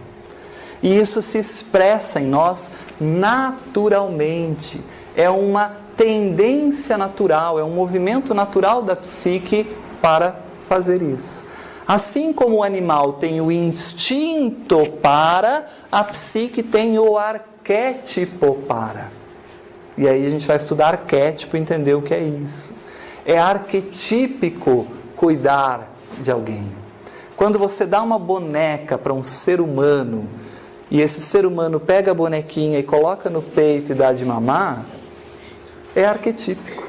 E isso se expressa em nós naturalmente. É uma tendência natural, é um movimento natural da psique para fazer isso. Assim como o animal tem o instinto para, a psique tem o arquétipo para. E aí a gente vai estudar arquétipo e entender o que é isso. É arquetípico cuidar de alguém. Quando você dá uma boneca para um ser humano, e esse ser humano pega a bonequinha e coloca no peito e dá de mamar, é arquetípico.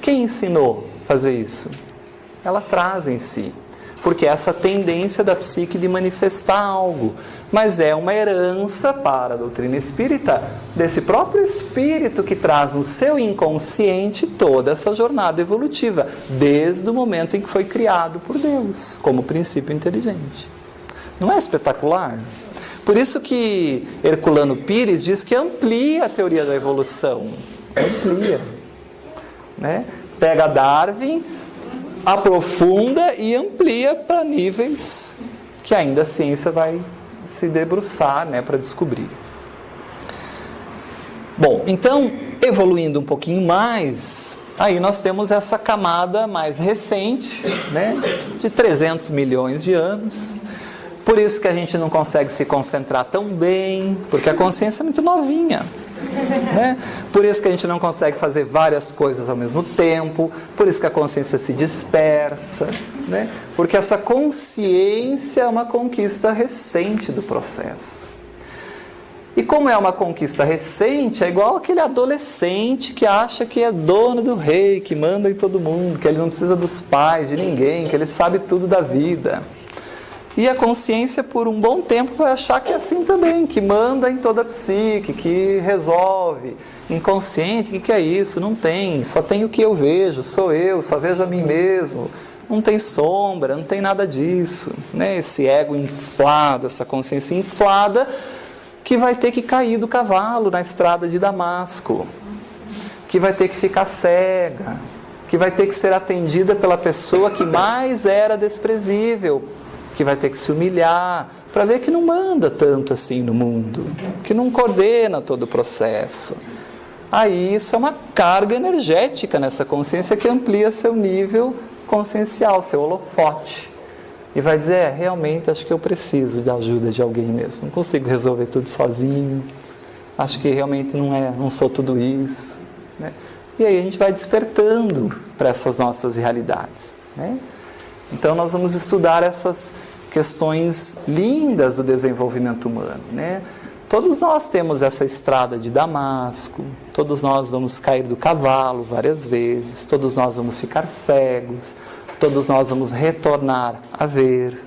Quem ensinou a fazer isso? Ela traz em si. Porque é essa tendência da psique de manifestar algo. Mas é uma herança para a doutrina espírita desse próprio espírito que traz no seu inconsciente toda essa jornada evolutiva, desde o momento em que foi criado por Deus, como princípio inteligente. Não é espetacular? Por isso que Herculano Pires diz que amplia a teoria da evolução. Amplia. Né? Pega Darwin, aprofunda e amplia para níveis que ainda a ciência vai se debruçar, né, para descobrir. Bom, então, evoluindo um pouquinho mais, aí nós temos essa camada mais recente, né, de 300 milhões de anos. Por isso que a gente não consegue se concentrar tão bem, porque a consciência é muito novinha. Né? Por isso que a gente não consegue fazer várias coisas ao mesmo tempo, por isso que a consciência se dispersa, né? Porque essa consciência é uma conquista recente do processo. E como é uma conquista recente, é igual aquele adolescente que acha que é dono do rei, que manda em todo mundo, que ele não precisa dos pais, de ninguém, que ele sabe tudo da vida. E a consciência, por um bom tempo, vai achar que é assim também, que manda em toda a psique, que resolve. Inconsciente, o que é isso? Não tem, só tem o que eu vejo, sou eu, só vejo a mim mesmo. Não tem sombra, não tem nada disso. Né? Esse ego inflado, essa consciência inflada, que vai ter que cair do cavalo na estrada de Damasco, que vai ter que ficar cega, que vai ter que ser atendida pela pessoa que mais era desprezível, que vai ter que se humilhar, para ver que não manda tanto assim no mundo, que não coordena todo o processo. Aí isso é uma carga energética nessa consciência que amplia seu nível consciencial, seu holofote. E vai dizer, realmente acho que eu preciso da ajuda de alguém mesmo, não consigo resolver tudo sozinho, acho que realmente não sou tudo isso. Né? E aí a gente vai despertando para essas nossas realidades, né? Então nós vamos estudar essas questões lindas do desenvolvimento humano, né? Todos nós temos essa estrada de Damasco, todos nós vamos cair do cavalo várias vezes, todos nós vamos ficar cegos, todos nós vamos retornar a ver,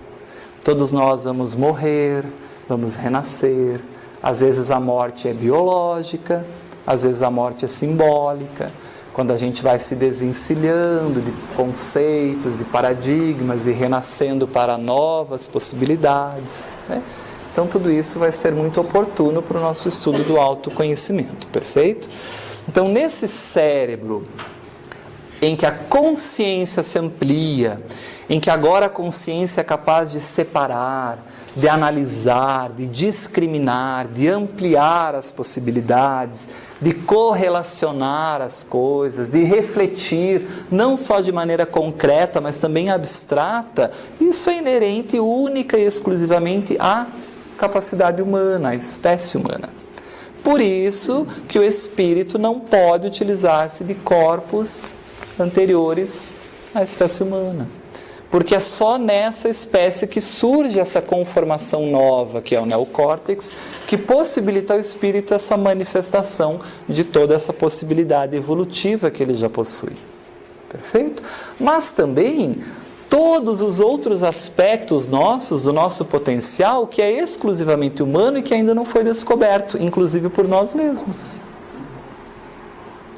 todos nós vamos morrer, vamos renascer. Às vezes a morte é biológica, às vezes a morte é simbólica, quando a gente vai se desvencilhando de conceitos, de paradigmas e renascendo para novas possibilidades, né? Então tudo isso vai ser muito oportuno para o nosso estudo do autoconhecimento, perfeito? Então nesse cérebro em que a consciência se amplia, em que agora a consciência é capaz de separar, de analisar, de discriminar, de ampliar as possibilidades, de correlacionar as coisas, de refletir, não só de maneira concreta, mas também abstrata, isso é inerente única e exclusivamente à capacidade humana, à espécie humana. Por isso que o espírito não pode utilizar-se de corpos anteriores à espécie humana. Porque é só nessa espécie que surge essa conformação nova, que é o neocórtex, que possibilita ao espírito essa manifestação de toda essa possibilidade evolutiva que ele já possui. Perfeito? Mas também todos os outros aspectos nossos, do nosso potencial, que é exclusivamente humano e que ainda não foi descoberto, inclusive por nós mesmos.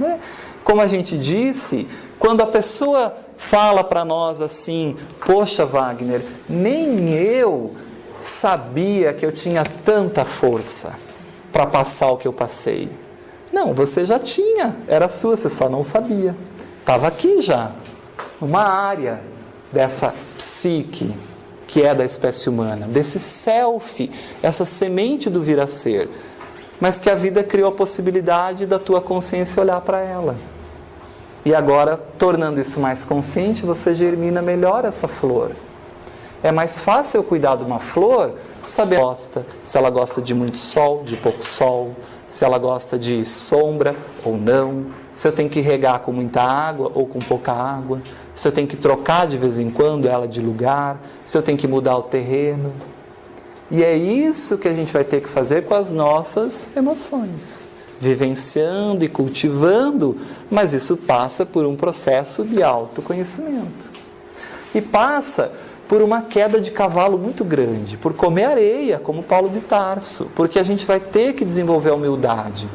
Né? Como a gente disse, quando a pessoa fala para nós assim, poxa Wagner, nem eu sabia que eu tinha tanta força para passar o que eu passei. Não, você já tinha, era sua, você só não sabia. Estava aqui já, uma área dessa psique que é da espécie humana, desse self, essa semente do vir a ser, mas que a vida criou a possibilidade da tua consciência olhar para ela. E agora, tornando isso mais consciente, você germina melhor essa flor. É mais fácil eu cuidar de uma flor, saber se ela gosta de muito sol, de pouco sol, se ela gosta de sombra ou não, se eu tenho que regar com muita água ou com pouca água, se eu tenho que trocar de vez em quando ela de lugar, se eu tenho que mudar o terreno. E é isso que a gente vai ter que fazer com as nossas emoções. Vivenciando e cultivando, mas isso passa por um processo de autoconhecimento. E passa por uma queda de cavalo muito grande, por comer areia, como Paulo de Tarso, porque a gente vai ter que desenvolver a humildade.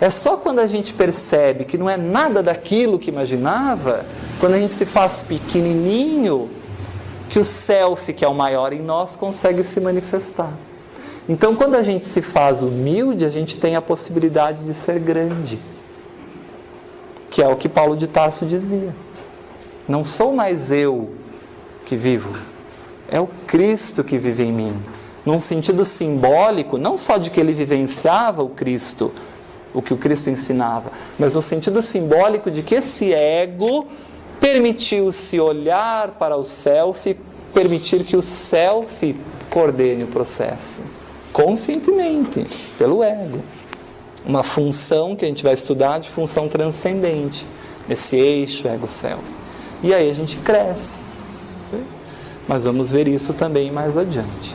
É só quando a gente percebe que não é nada daquilo que imaginava, quando a gente se faz pequenininho, que o self, que é o maior em nós, consegue se manifestar. Então, quando a gente se faz humilde, a gente tem a possibilidade de ser grande. Que é o que Paulo de Tarso dizia. Não sou mais eu que vivo, é o Cristo que vive em mim. Num sentido simbólico, não só de que ele vivenciava o Cristo, o que o Cristo ensinava, mas no sentido simbólico de que esse ego permitiu-se olhar para o self, permitir que o self coordene o processo. Conscientemente, pelo ego. Uma função que a gente vai estudar de função transcendente, esse eixo ego-self. E aí a gente cresce. Mas vamos ver isso também mais adiante.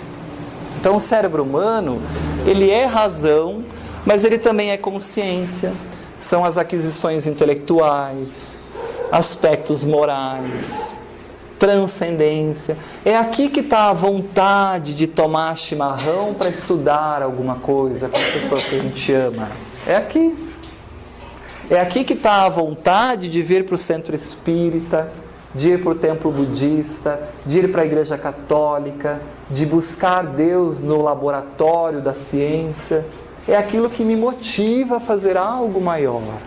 Então o cérebro humano, ele é razão, mas ele também é consciência. São as aquisições intelectuais, aspectos morais, transcendência. É aqui que está a vontade de tomar chimarrão para estudar alguma coisa com as pessoas que a gente ama. É aqui. É aqui que está a vontade de vir para o centro espírita, de ir para o templo budista, de ir para a igreja católica, de buscar Deus no laboratório da ciência. É aquilo que me motiva a fazer algo maior,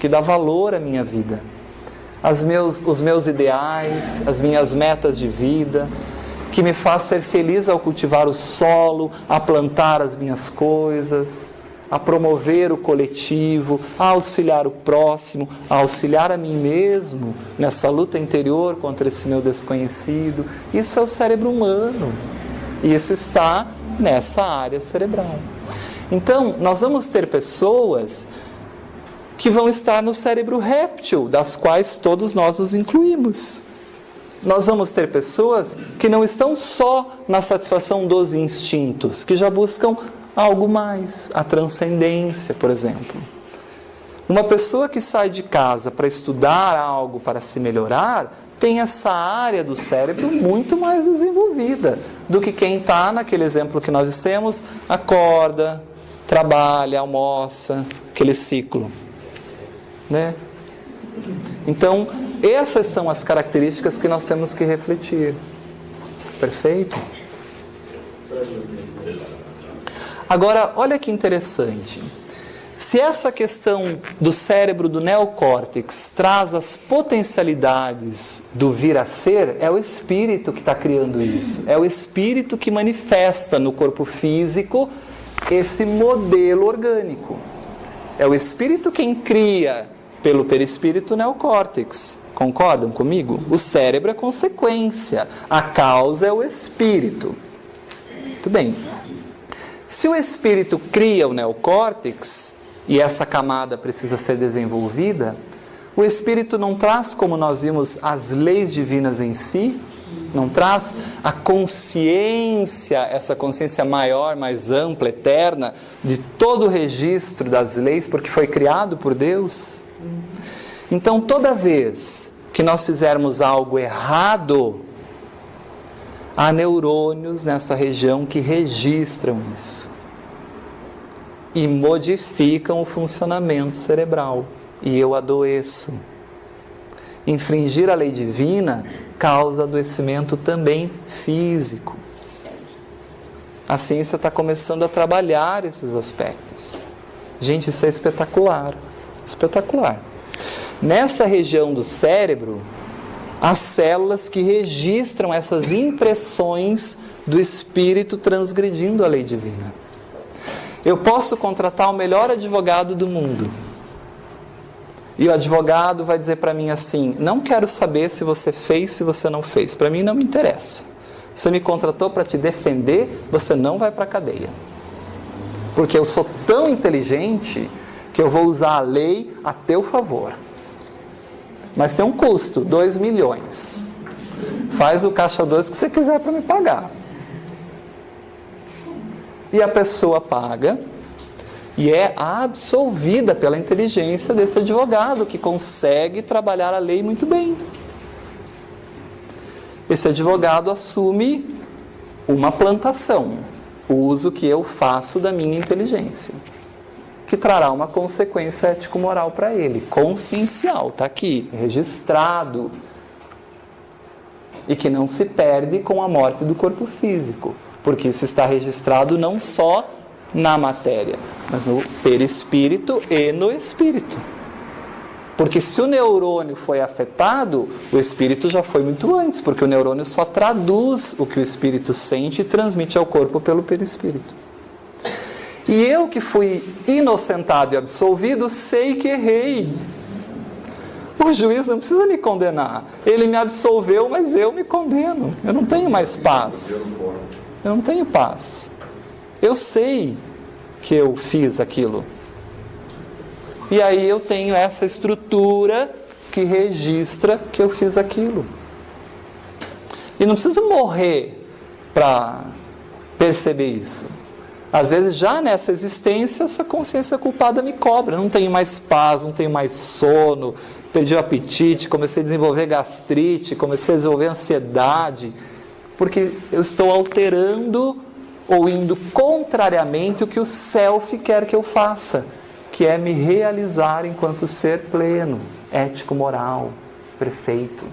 que dá valor à minha vida. Os meus ideais, as minhas metas de vida, que me faz ser feliz ao cultivar o solo, a plantar as minhas coisas, a promover o coletivo, a auxiliar o próximo, a auxiliar a mim mesmo nessa luta interior contra esse meu desconhecido. Isso é o cérebro humano. E isso está nessa área cerebral. Então, nós vamos ter pessoas que vão estar no cérebro réptil, das quais todos nós nos incluímos. Nós vamos ter pessoas que não estão só na satisfação dos instintos, que já buscam algo mais, a transcendência, por exemplo. Uma pessoa que sai de casa para estudar algo, para se melhorar, tem essa área do cérebro muito mais desenvolvida do que quem está naquele exemplo que nós dissemos, acorda, trabalha, almoça, aquele ciclo, né? Então, essas são as características que nós temos que refletir. Perfeito? Agora, olha que interessante. Se essa questão do cérebro do neocórtex traz as potencialidades do vir a ser, é o espírito que está criando isso. É o espírito que manifesta no corpo físico esse modelo orgânico. É o espírito quem cria pelo perispírito o neocórtex. Concordam comigo? O cérebro é consequência, a causa é o espírito. Muito bem. Se o espírito cria o neocórtex, e essa camada precisa ser desenvolvida, o espírito não traz, como nós vimos, as leis divinas em si, não traz a consciência, essa consciência maior, mais ampla, eterna, de todo o registro das leis, porque foi criado por Deus. Então, toda vez que nós fizermos algo errado, há neurônios nessa região que registram isso e modificam o funcionamento cerebral. E eu adoeço. Infringir a lei divina causa adoecimento também físico. A ciência está começando a trabalhar esses aspectos. Gente, isso é espetacular. Espetacular. Nessa região do cérebro, há células que registram essas impressões do espírito transgredindo a lei divina. Eu posso contratar o melhor advogado do mundo. E o advogado vai dizer para mim assim: não quero saber se você fez, se você não fez. Para mim não me interessa. Você me contratou para te defender, você não vai para a cadeia. Porque eu sou tão inteligente que eu vou usar a lei a teu favor. Mas tem um custo, 2 milhões. Faz o caixa 2 que você quiser para me pagar. E a pessoa paga e é absolvida pela inteligência desse advogado que consegue trabalhar a lei muito bem. Esse advogado assume uma plantação, o uso que eu faço da minha inteligência, que trará uma consequência ético-moral para ele, consciencial, está aqui, registrado, e que não se perde com a morte do corpo físico, porque isso está registrado não só na matéria, mas no perispírito e no espírito. Porque se o neurônio foi afetado, o espírito já foi muito antes, porque o neurônio só traduz o que o espírito sente e transmite ao corpo pelo perispírito. E eu que fui inocentado e absolvido, sei que errei. O juiz não precisa me condenar. Ele me absolveu, mas eu me condeno. Eu não tenho mais paz. Eu não tenho paz. Eu sei que eu fiz aquilo. E aí eu tenho essa estrutura que registra que eu fiz aquilo. E não preciso morrer para perceber isso. Às vezes já nessa existência essa consciência culpada me cobra. Não tenho mais paz, não tenho mais sono, perdi o apetite, comecei a desenvolver gastrite, comecei a desenvolver ansiedade, porque eu estou alterando ou indo contrariamente o que o self quer que eu faça, que é me realizar enquanto ser pleno, ético, moral, perfeito.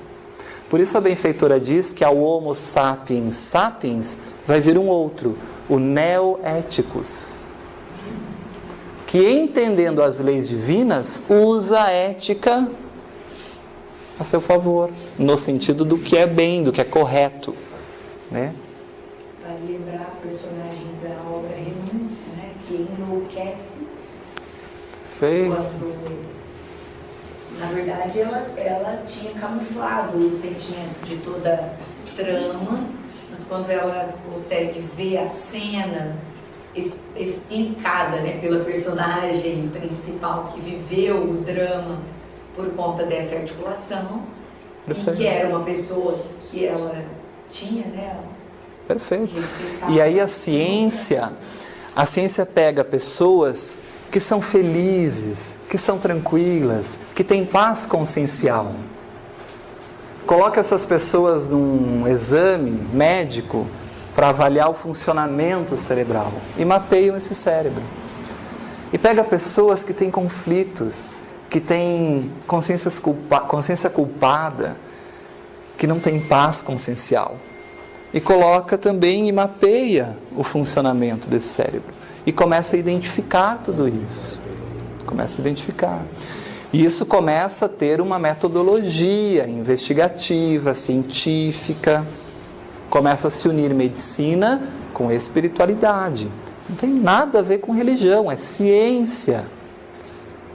Por isso a benfeitora diz que ao Homo sapiens sapiens vai vir um outro, o Neo-Éticos, que entendendo as leis divinas, usa a ética a seu favor, no sentido do que é bem, do que é correto, né? Vale lembrar a personagem da obra Renúncia, né? Que enlouquece. Feito. Quando, na verdade, ela tinha camuflado o sentimento de toda trama, mas quando ela consegue ver a cena explicada, né, pela personagem principal que viveu o drama por conta dessa articulação, e que era uma pessoa que ela tinha, né? Perfeito. E aí a ciência pega pessoas que são felizes, que são tranquilas, que têm paz consciencial. Coloca essas pessoas num exame médico para avaliar o funcionamento cerebral e mapeiam esse cérebro. E pega pessoas que têm conflitos, que têm consciência culpada, que não têm paz consciencial. E coloca também e mapeia o funcionamento desse cérebro. E começa a identificar tudo isso. Começa a identificar. E isso começa a ter uma metodologia investigativa, científica. Começa a se unir medicina com espiritualidade. Não tem nada a ver com religião, é ciência.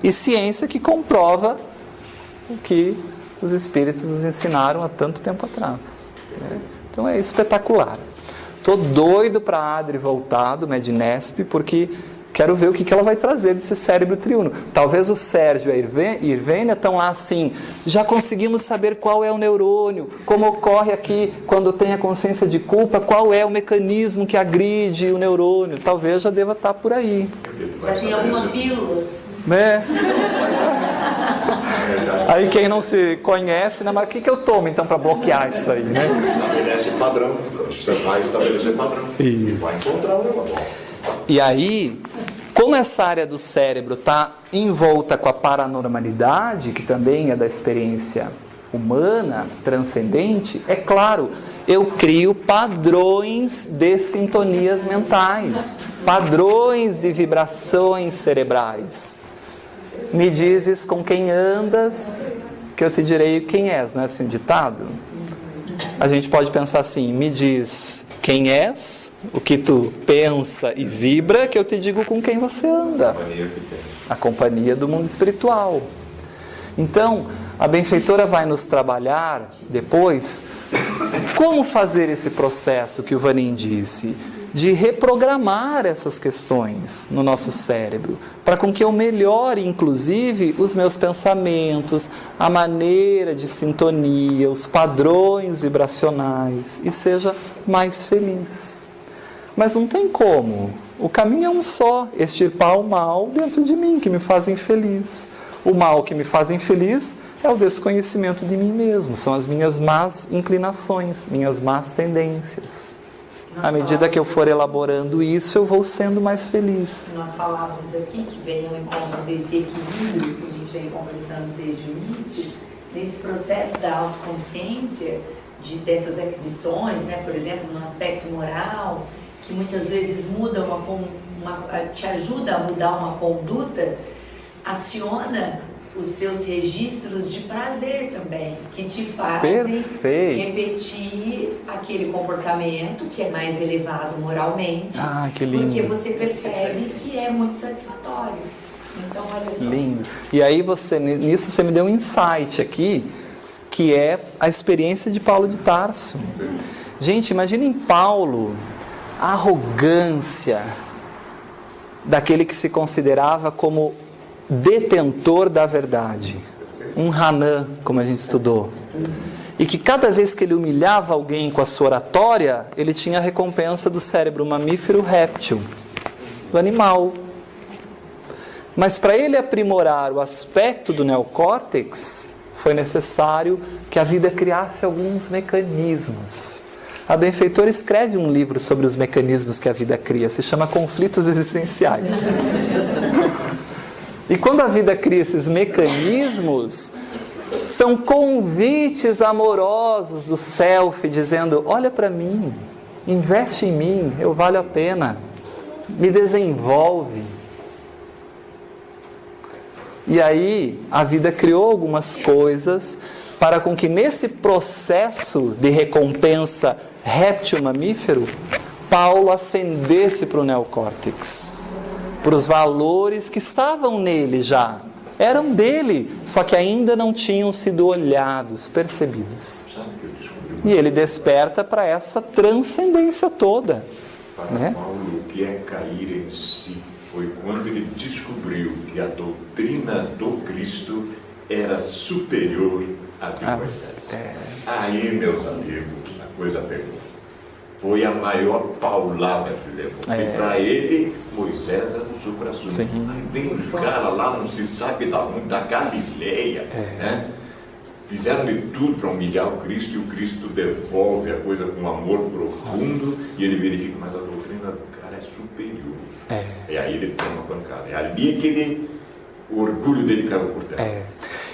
E ciência que comprova o que os espíritos nos ensinaram há tanto tempo atrás. Então é espetacular. Estou doido para a Adri voltar do Medinesp, porque quero ver o que ela vai trazer desse cérebro triuno. Talvez o Sérgio e a Irvênia estão lá assim, já conseguimos saber qual é o neurônio, como ocorre aqui quando tem a consciência de culpa, qual é o mecanismo que agride o neurônio. Talvez já deva estar por aí. Já tem alguma pílula? Né? Aí quem não se conhece, né? Mas o que eu tomo então para bloquear isso aí, né? Estabelece padrão. Você vai estabelecer padrão. Isso. E vai encontrar o negócio. E aí, como essa área do cérebro está envolta com a paranormalidade, que também é da experiência humana, transcendente, é claro, eu crio padrões de sintonias mentais, padrões de vibrações cerebrais. Me dizes com quem andas, que eu te direi quem és, não é assim o ditado? A gente pode pensar assim, me diz quem és, o que tu pensa e vibra, que eu te digo com quem você anda. A companhia do mundo espiritual. Então, a benfeitora vai nos trabalhar depois como fazer esse processo que o Vanin disse, de reprogramar essas questões no nosso cérebro, para com que eu melhore, inclusive, os meus pensamentos, a maneira de sintonia, os padrões vibracionais, e seja mais feliz. Mas não tem como. O caminho é um só, extirpar o mal dentro de mim, que me faz infeliz. O mal que me faz infeliz é o desconhecimento de mim mesmo, são as minhas más inclinações, minhas más tendências. À medida que eu for elaborando isso, eu vou sendo mais feliz. Nós falávamos aqui que vem ao encontro desse equilíbrio que a gente vem conversando desde o início, nesse processo da autoconsciência, dessas aquisições, né? Por exemplo, no aspecto moral, que muitas vezes muda te ajuda a mudar uma conduta, aciona os seus registros de prazer também, que te fazem repetir aquele comportamento que é mais elevado moralmente, que lindo. Porque você percebe que é muito satisfatório. Então, olha só. Lindo. E aí nisso você me deu um insight aqui, que é a experiência de Paulo de Tarso. Gente, imaginem Paulo, a arrogância daquele que se considerava como detentor da verdade, um Hanan, como a gente estudou, e que cada vez que ele humilhava alguém com a sua oratória, ele tinha a recompensa do cérebro mamífero réptil, do animal. Mas para ele aprimorar o aspecto do neocórtex, foi necessário que a vida criasse alguns mecanismos. A benfeitora escreve um livro sobre os mecanismos que a vida cria, se chama Conflitos Existenciais. E quando a vida cria esses mecanismos, são convites amorosos do self, dizendo, olha para mim, investe em mim, eu valho a pena, me desenvolve. E aí, a vida criou algumas coisas para com que nesse processo de recompensa réptil-mamífero, Paulo ascendesse para o neocórtex, para os valores que estavam nele já, eram dele, só que ainda não tinham sido olhados, percebidos. E ele desperta para essa transcendência toda. Para Paulo, o que é cair em si foi quando ele descobriu que a doutrina do Cristo era superior à de Moisés. Aí, meus amigos, a coisa pegou. foi a maior paulada que ele levou. Porque para ele, Moisés era o supra-sumo. Aí vem um cara lá, não se sabe da onde, da Galileia, né? Fizeram de tudo para humilhar o Cristo, e o Cristo devolve a coisa com um amor profundo, e ele verifica, mas a doutrina do cara é superior. E aí ele toma uma pancada. É ali que o orgulho dele caiu por terra.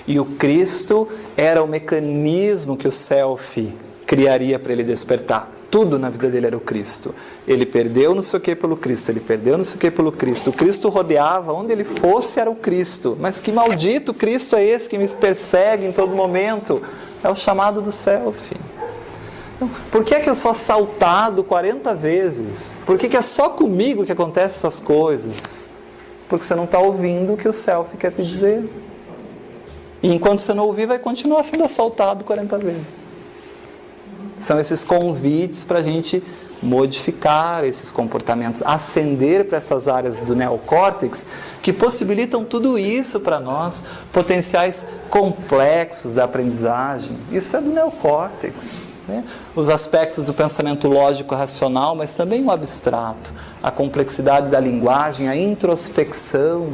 E o Cristo era o mecanismo que o self criaria para ele despertar. Tudo na vida dele era o Cristo. Ele perdeu não sei o que pelo Cristo, ele perdeu não sei o que pelo Cristo. O Cristo rodeava, onde ele fosse era o Cristo. Mas que maldito Cristo é esse que me persegue em todo momento? É o chamado do self. Então, por que é que eu sou assaltado 40 vezes? Por que é só comigo que acontecem essas coisas? Porque você não está ouvindo o que o self quer te dizer. E enquanto você não ouvir, vai continuar sendo assaltado 40 vezes. São esses convites para a gente modificar esses comportamentos, ascender para essas áreas do neocórtex que possibilitam tudo isso para nós, potenciais complexos da aprendizagem. Isso é do neocórtex, né? Os aspectos do pensamento lógico racional, mas também o abstrato, a complexidade da linguagem, a introspecção,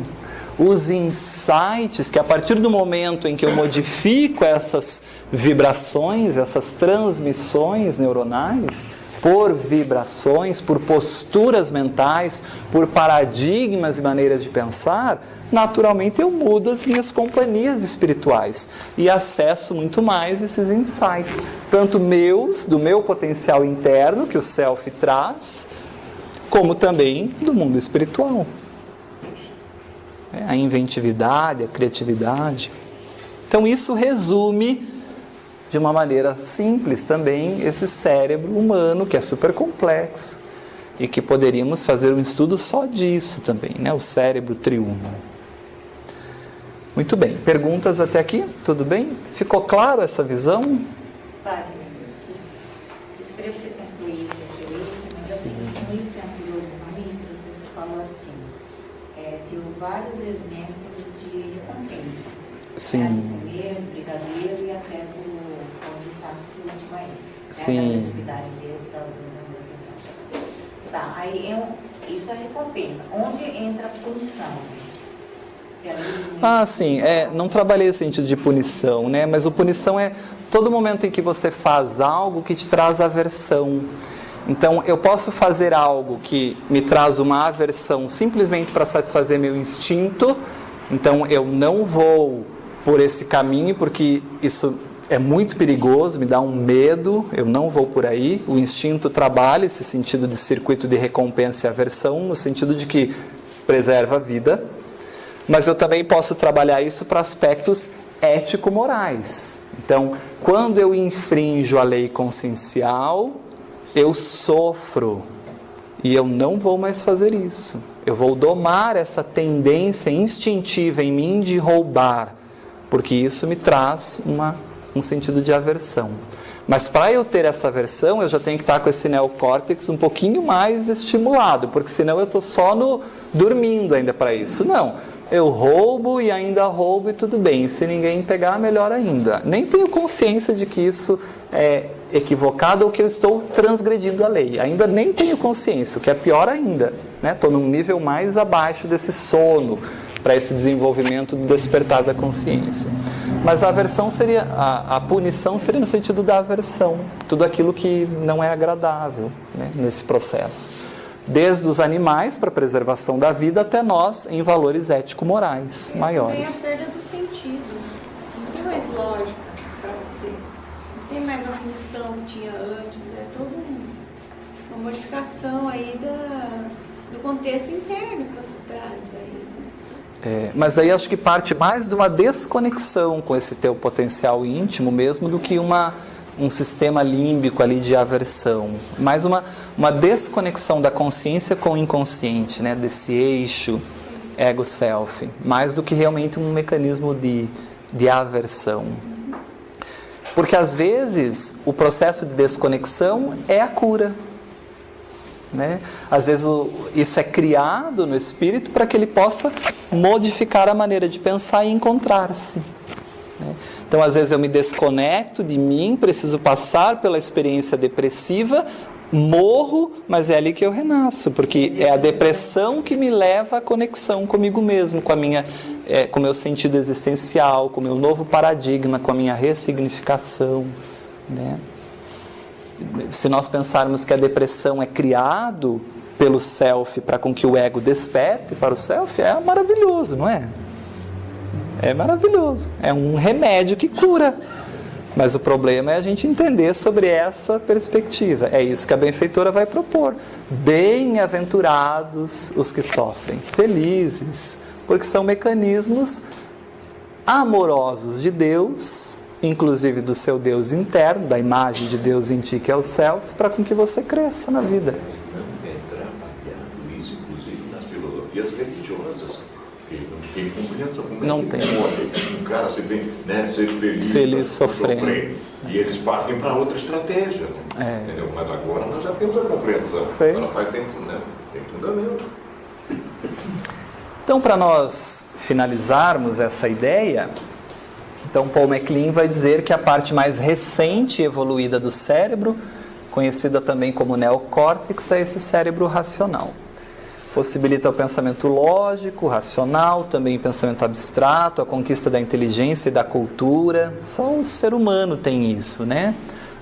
os insights, que a partir do momento em que eu modifico essas vibrações, essas transmissões neuronais, por vibrações, por posturas mentais, por paradigmas e maneiras de pensar, naturalmente eu mudo as minhas companhias espirituais e acesso muito mais esses insights, tanto meus, do meu potencial interno, que o self traz, como também do mundo espiritual. A inventividade, a criatividade. Então isso resume de uma maneira simples também esse cérebro humano que é super complexo e que poderíamos fazer um estudo só disso também, né? O cérebro triuno. Muito bem, perguntas até aqui? Tudo bem? Ficou claro essa visão? Vai, sim. Eu esperei você concluir o seu livro, mas assim, no livro anterior do livro, você falou assim, tem vários exemplos de recompensa. Sim. Do primeiro, do brigadeiro e até do onde está o seu último aí. Sim. A necessidade dele, tá, aí isso é recompensa. Onde entra a punição? Sim, não trabalhei esse sentido de punição, né? Mas o punição é todo momento em que você faz algo que te traz aversão. Então, eu posso fazer algo que me traz uma aversão simplesmente para satisfazer meu instinto. Então, eu não vou por esse caminho, porque isso é muito perigoso, me dá um medo, eu não vou por aí. O instinto trabalha esse sentido de circuito de recompensa e aversão, no sentido de que preserva a vida. Mas eu também posso trabalhar isso para aspectos ético-morais. Então, quando eu infrinjo a lei consciencial, eu sofro e eu não vou mais fazer isso. Eu vou domar essa tendência instintiva em mim de roubar, porque isso me traz um sentido de aversão. Mas para eu ter essa aversão, eu já tenho que estar com esse neocórtex um pouquinho mais estimulado, porque senão eu estou só dormindo ainda para isso. Não, eu roubo e ainda roubo e tudo bem. Se ninguém pegar, melhor ainda. Nem tenho consciência de que isso é equivocado ou que eu estou transgredindo a lei. Ainda nem tenho consciência, o que é pior ainda. Estou num nível mais abaixo desse sono, para esse desenvolvimento do despertar da consciência. Mas a aversão seria, a punição seria no sentido da aversão, tudo aquilo que não é agradável, né, nesse processo. Desde os animais, para a preservação da vida, até nós, em valores ético-morais maiores. Tem a perda do sentido, não tem mais lógica para você, não tem mais a função que tinha antes, é toda uma modificação aí do contexto interno que você traz daí. Mas daí acho que parte mais de uma desconexão com esse teu potencial íntimo mesmo do que um sistema límbico ali de aversão. Mais uma desconexão da consciência com o inconsciente, né? Desse eixo ego-self. Mais do que realmente um mecanismo de aversão. Porque às vezes o processo de desconexão é a cura. Né? Às vezes isso é criado no espírito para que ele possa modificar a maneira de pensar e encontrar-se, né? Então às vezes eu me desconecto de mim, preciso passar pela experiência depressiva morro, mas é ali que eu renasço, porque é a depressão que me leva à conexão comigo mesmo, com o meu sentido existencial, com o meu novo paradigma, com a minha ressignificação, né? Se nós pensarmos que a depressão é criado pelo self para com que o ego desperte para o self, é maravilhoso, não é? É maravilhoso, é um remédio que cura. Mas o problema é a gente entender sobre essa perspectiva. É isso que a benfeitora vai propor. Bem-aventurados os que sofrem, felizes, porque são mecanismos amorosos de Deus, inclusive do seu Deus interno, da imagem de Deus em ti, que é o self, para com que você cresça na vida. Não é trabalhado isso, inclusive, nas filosofias religiosas. Tem compreensão. Não tem. Um cara ser feliz sofrendo. E eles partem para outra estratégia. Né? Entendeu? Mas agora nós já temos a compreensão. Ela faz tempo, né? Tem fundamento. Então, para nós finalizarmos essa ideia, então Paul MacLean vai dizer que a parte mais recente e evoluída do cérebro, conhecida também como neocórtex, é esse cérebro racional. Possibilita o pensamento lógico, racional, também o pensamento abstrato, a conquista da inteligência e da cultura. Só o ser humano tem isso, né?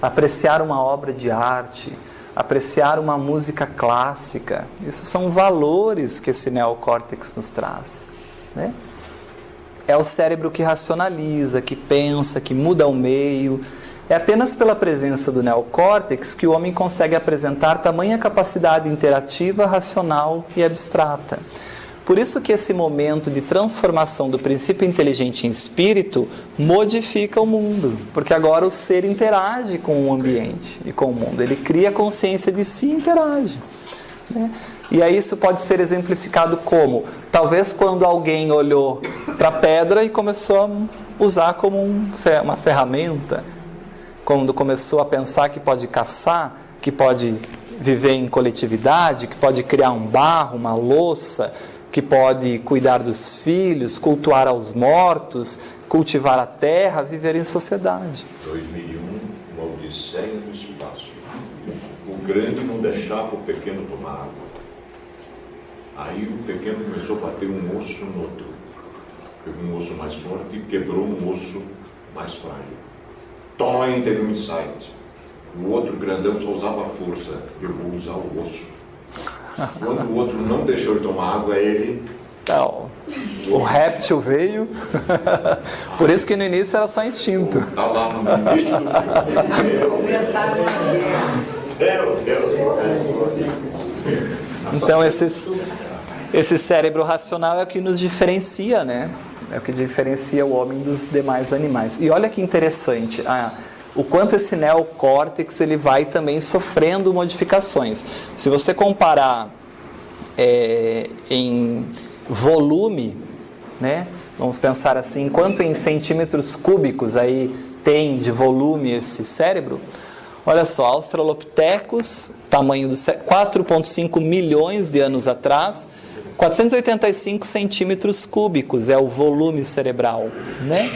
Apreciar uma obra de arte, apreciar uma música clássica. Isso são valores que esse neocórtex nos traz, né? É o cérebro que racionaliza, que pensa, que muda o meio. É apenas pela presença do neocórtex que o homem consegue apresentar tamanha capacidade interativa, racional e abstrata. Por isso que esse momento de transformação do princípio inteligente em espírito modifica o mundo, porque agora o ser interage com o ambiente e com o mundo. Ele cria consciência de si e interage, né? E aí isso pode ser exemplificado como? Talvez quando alguém olhou para a pedra e começou a usar como uma ferramenta, quando começou a pensar que pode caçar, que pode viver em coletividade, que pode criar um barro, uma louça, que pode cuidar dos filhos, cultuar aos mortos, cultivar a terra, viver em sociedade. 2001, uma odisseia no espaço. O grande não deixava o pequeno tomar água. Aí o pequeno começou a bater um osso no outro. Pegou um osso mais forte e quebrou um osso mais frágil. Toin, teve um insight. O outro grandão só usava a força. Eu vou usar o osso. Quando o outro não deixou ele tomar água, ele... Então, o réptil veio. Por isso que no início era só instinto. Está lá no início do filme. Começaram as guerras. Então, esse cérebro racional é o que nos diferencia, né? É o que diferencia o homem dos demais animais. E olha que interessante, o quanto esse neocórtex ele vai também sofrendo modificações. Se você comparar em volume, né? Vamos pensar assim, quanto em centímetros cúbicos aí tem de volume esse cérebro? Olha só, Australopithecus, tamanho do 4,5 milhões de anos atrás, 485 centímetros cúbicos é o volume cerebral, né?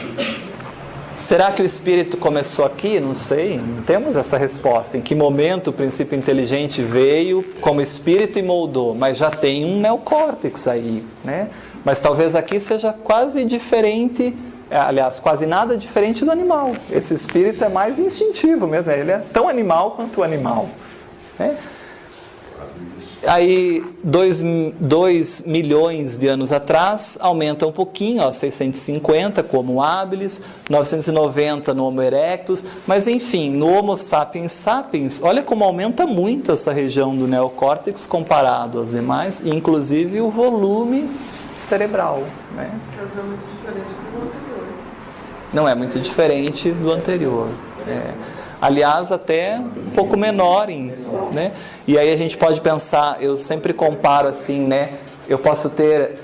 Será que o espírito começou aqui? Não sei, não temos essa resposta. Em que momento o princípio inteligente veio como espírito e moldou? Mas já tem um neocórtex aí, né? Mas talvez aqui seja quase diferente, aliás, quase nada diferente do animal. Esse espírito é mais instintivo mesmo, ele é tão animal quanto o animal, né? Aí, 2 milhões de anos atrás, aumenta um pouquinho, 650 como o habilis, 990 no Homo erectus, mas enfim, no Homo sapiens sapiens, olha como aumenta muito essa região do neocórtex comparado aos demais, e inclusive o volume cerebral, né? É muito diferente do anterior. Não é muito diferente do anterior, aliás, até um pouco menor, né? E aí a gente pode pensar, eu sempre comparo assim, né? Eu posso ter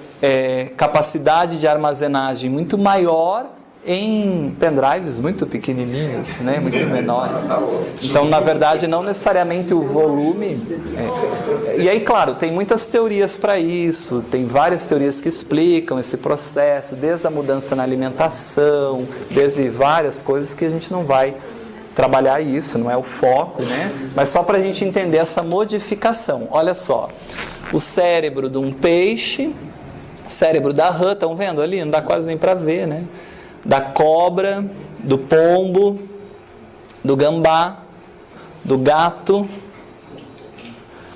capacidade de armazenagem muito maior em pendrives muito pequenininhos, né? Muito menores. Então, na verdade, não necessariamente o volume. E aí, claro, tem muitas teorias para isso, tem várias teorias que explicam esse processo, desde a mudança na alimentação, desde várias coisas que a gente não vai trabalhar isso, não é o foco, né? Mas só para a gente entender essa modificação. Olha só, o cérebro de um peixe, cérebro da rã, estão vendo ali? Não dá quase nem para ver, né? Da cobra, do pombo, do gambá, do gato.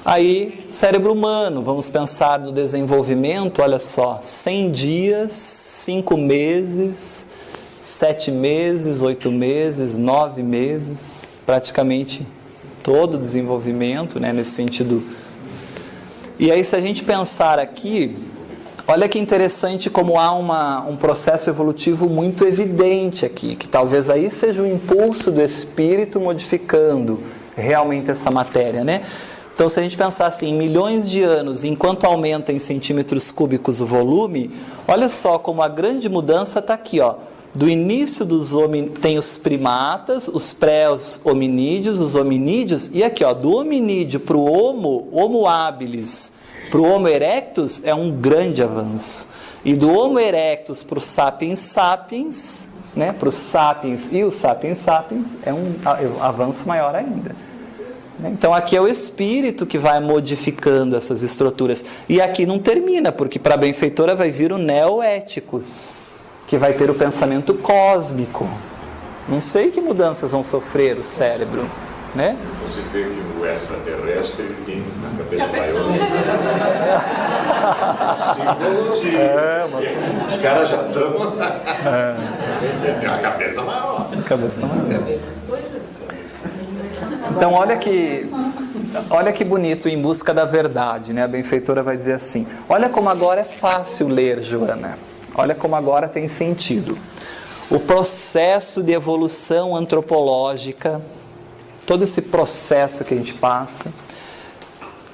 Aí, cérebro humano, vamos pensar no desenvolvimento, olha só, 100 dias, 5 meses, 7 meses, 8 meses, 9 meses, praticamente todo o desenvolvimento, né, nesse sentido. E aí, se a gente pensar aqui, olha que interessante como há um processo evolutivo muito evidente aqui, que talvez aí seja o impulso do espírito modificando realmente essa matéria, né? Então, se a gente pensar assim, em milhões de anos, enquanto aumenta em centímetros cúbicos o volume, olha só como a grande mudança está aqui, ó. Do início dos tem os primatas, os pré-hominídeos, os hominídeos, e aqui, ó, do hominídeo para o Homo habilis, para o Homo erectus, é um grande avanço. E do Homo erectus para o Sapiens sapiens, né, para os sapiens e o Sapiens sapiens, é um avanço maior ainda. Então aqui é o espírito que vai modificando essas estruturas. E aqui não termina, porque para a benfeitora vai vir o neoéticos, que vai ter o pensamento cósmico. Não sei que mudanças vão sofrer o cérebro, né? Você vê que o extraterrestre tem a cabeça maior. Os caras já estão. Tem a cabeça maior. Então olha que bonito, em busca da verdade, né? A benfeitora vai dizer assim, olha como agora é fácil ler, Joana, olha como agora tem sentido. O processo de evolução antropológica, todo esse processo que a gente passa,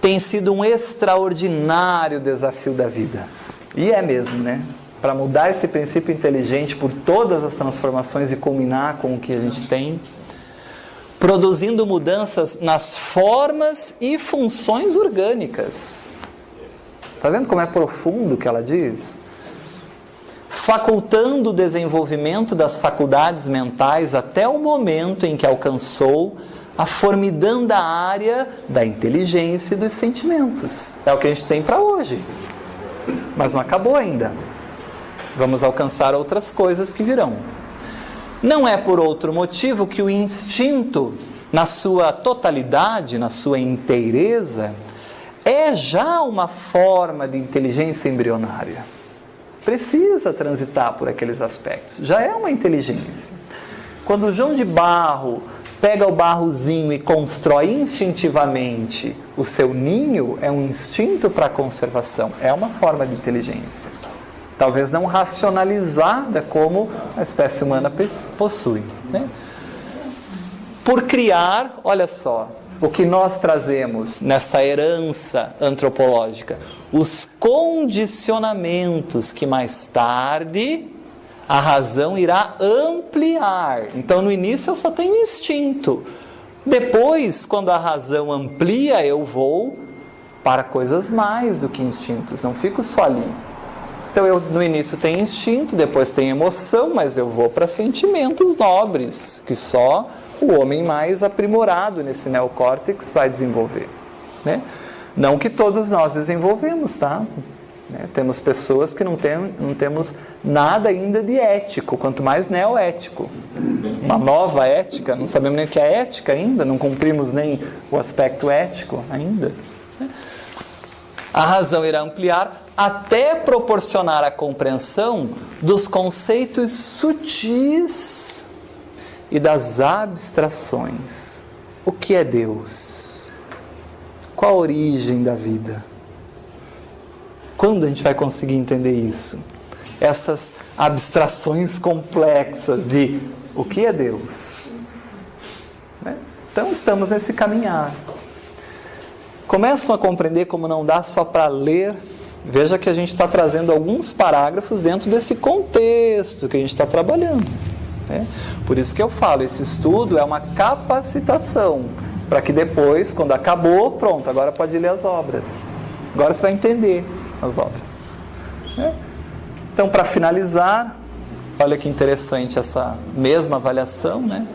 tem sido um extraordinário desafio da vida. E é mesmo, né? Para mudar esse princípio inteligente por todas as transformações e culminar com o que a gente tem, produzindo mudanças nas formas e funções orgânicas. Está vendo como é profundo o que ela diz? Facultando o desenvolvimento das faculdades mentais até o momento em que alcançou a formidanda área da inteligência e dos sentimentos. É o que a gente tem para hoje. Mas não acabou ainda. Vamos alcançar outras coisas que virão. Não é por outro motivo que o instinto, na sua totalidade, na sua inteireza, é já uma forma de inteligência embrionária. Precisa transitar por aqueles aspectos. Já é uma inteligência. Quando o João de Barro pega o barrozinho e constrói instintivamente o seu ninho, é um instinto para a conservação. É uma forma de inteligência. Talvez não racionalizada como a espécie humana possui, né? Por criar, olha só, o que nós trazemos nessa herança antropológica, os condicionamentos que mais tarde a razão irá ampliar. Então, no início eu só tenho instinto. Depois, quando a razão amplia, eu vou para coisas mais do que instintos, não fico só ali. Então, eu no início tenho instinto, depois tenho emoção, mas eu vou para sentimentos nobres, que só o homem mais aprimorado nesse neocórtex vai desenvolver, né? Não que todos nós desenvolvemos, tá? Temos pessoas que não temos nada ainda de ético, quanto mais neoético. Uma nova ética, não sabemos nem o que é ética ainda, não cumprimos nem o aspecto ético ainda. A razão irá ampliar até proporcionar a compreensão dos conceitos sutis e das abstrações. O que é Deus? Qual a origem da vida? Quando a gente vai conseguir entender isso? Essas abstrações complexas de o que é Deus? Então estamos nesse caminhar. Começam a compreender como não dá só para ler. Veja que a gente está trazendo alguns parágrafos dentro desse contexto que a gente está trabalhando, né? Por isso que eu falo, esse estudo é uma capacitação, para que depois, quando acabou, pronto, agora pode ler as obras. Agora você vai entender as obras, né? Então, para finalizar, olha que interessante essa mesma avaliação, né?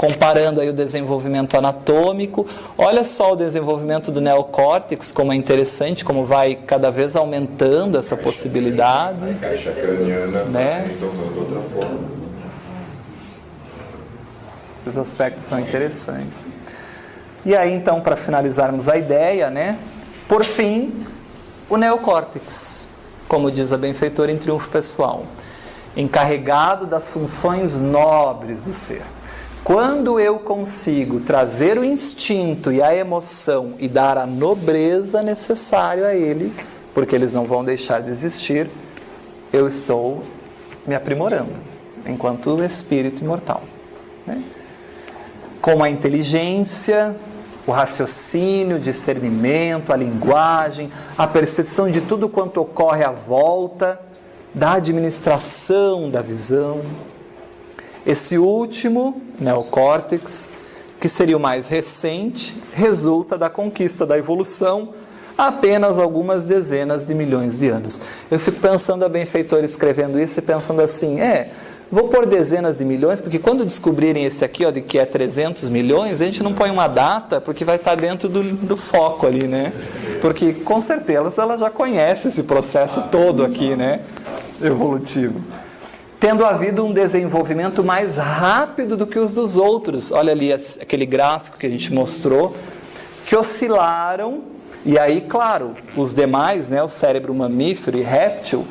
comparando aí o desenvolvimento anatômico. Olha só o desenvolvimento do neocórtex, como é interessante, como vai cada vez aumentando essa possibilidade. A caixa craniana, né? tomando outra forma. Esses aspectos são interessantes. E aí, então, para finalizarmos a ideia, né? Por fim, o neocórtex, como diz a benfeitora em Triunfo Pessoal, encarregado das funções nobres do ser. Quando eu consigo trazer o instinto e a emoção e dar a nobreza necessária a eles, porque eles não vão deixar de existir, eu estou me aprimorando enquanto espírito imortal, né? Com a inteligência, o raciocínio, o discernimento, a linguagem, a percepção de tudo quanto ocorre à volta, da administração da visão. Esse último, neocórtex, que seria o mais recente, resulta da conquista da evolução há apenas algumas dezenas de milhões de anos. Eu fico pensando, a benfeitora escrevendo isso e pensando assim, vou pôr dezenas de milhões, porque quando descobrirem esse aqui, ó, de que é 300 milhões, a gente não põe uma data, porque vai estar dentro do foco ali, né? Porque, com certeza, ela já conhece esse processo todo aqui, né? Evolutivo. Tendo havido um desenvolvimento mais rápido do que os dos outros. Olha ali aquele gráfico que a gente mostrou, que oscilaram, e aí, claro, os demais, né, o cérebro mamífero e réptil,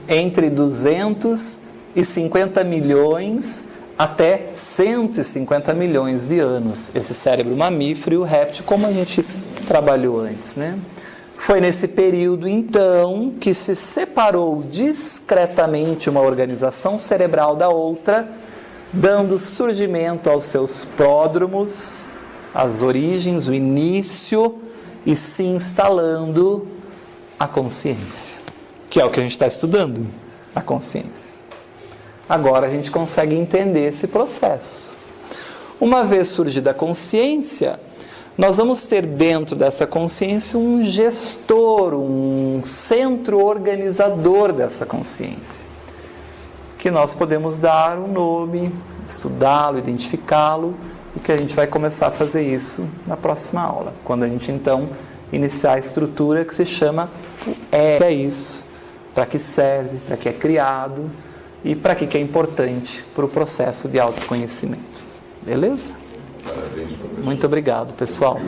entre 250 milhões até 150 milhões de anos. Esse cérebro mamífero e o réptil, como a gente trabalhou antes, né? Foi nesse período, então, que se separou discretamente uma organização cerebral da outra, dando surgimento aos seus pródromos, as origens, o início, e se instalando a consciência, que é o que a gente está estudando, a consciência. Agora a gente consegue entender esse processo. Uma vez surgida a consciência, nós vamos ter dentro dessa consciência um gestor, um centro organizador dessa consciência, que nós podemos dar um nome, estudá-lo, identificá-lo, e que a gente vai começar a fazer isso na próxima aula, quando a gente então iniciar a estrutura que se chama o que é isso, para que serve, para que é criado e para que é importante para o processo de autoconhecimento. Beleza? Parabéns, professor. Muito obrigado, pessoal.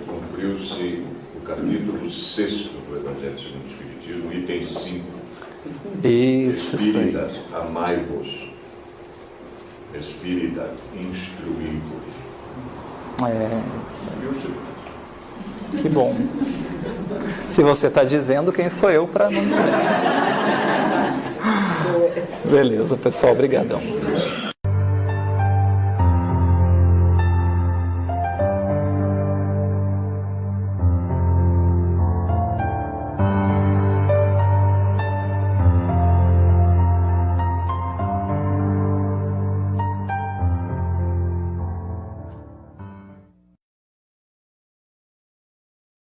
Cumpriu-se o capítulo 6 do Evangelho segundo o Espiritismo, item 5. Isso aí. Espíritas, amai-vos. Espírita, instruí-vos. Isso aí. E o segundo? Que bom. Se você está dizendo, quem sou eu para não dizer? Beleza, pessoal. Obrigadão.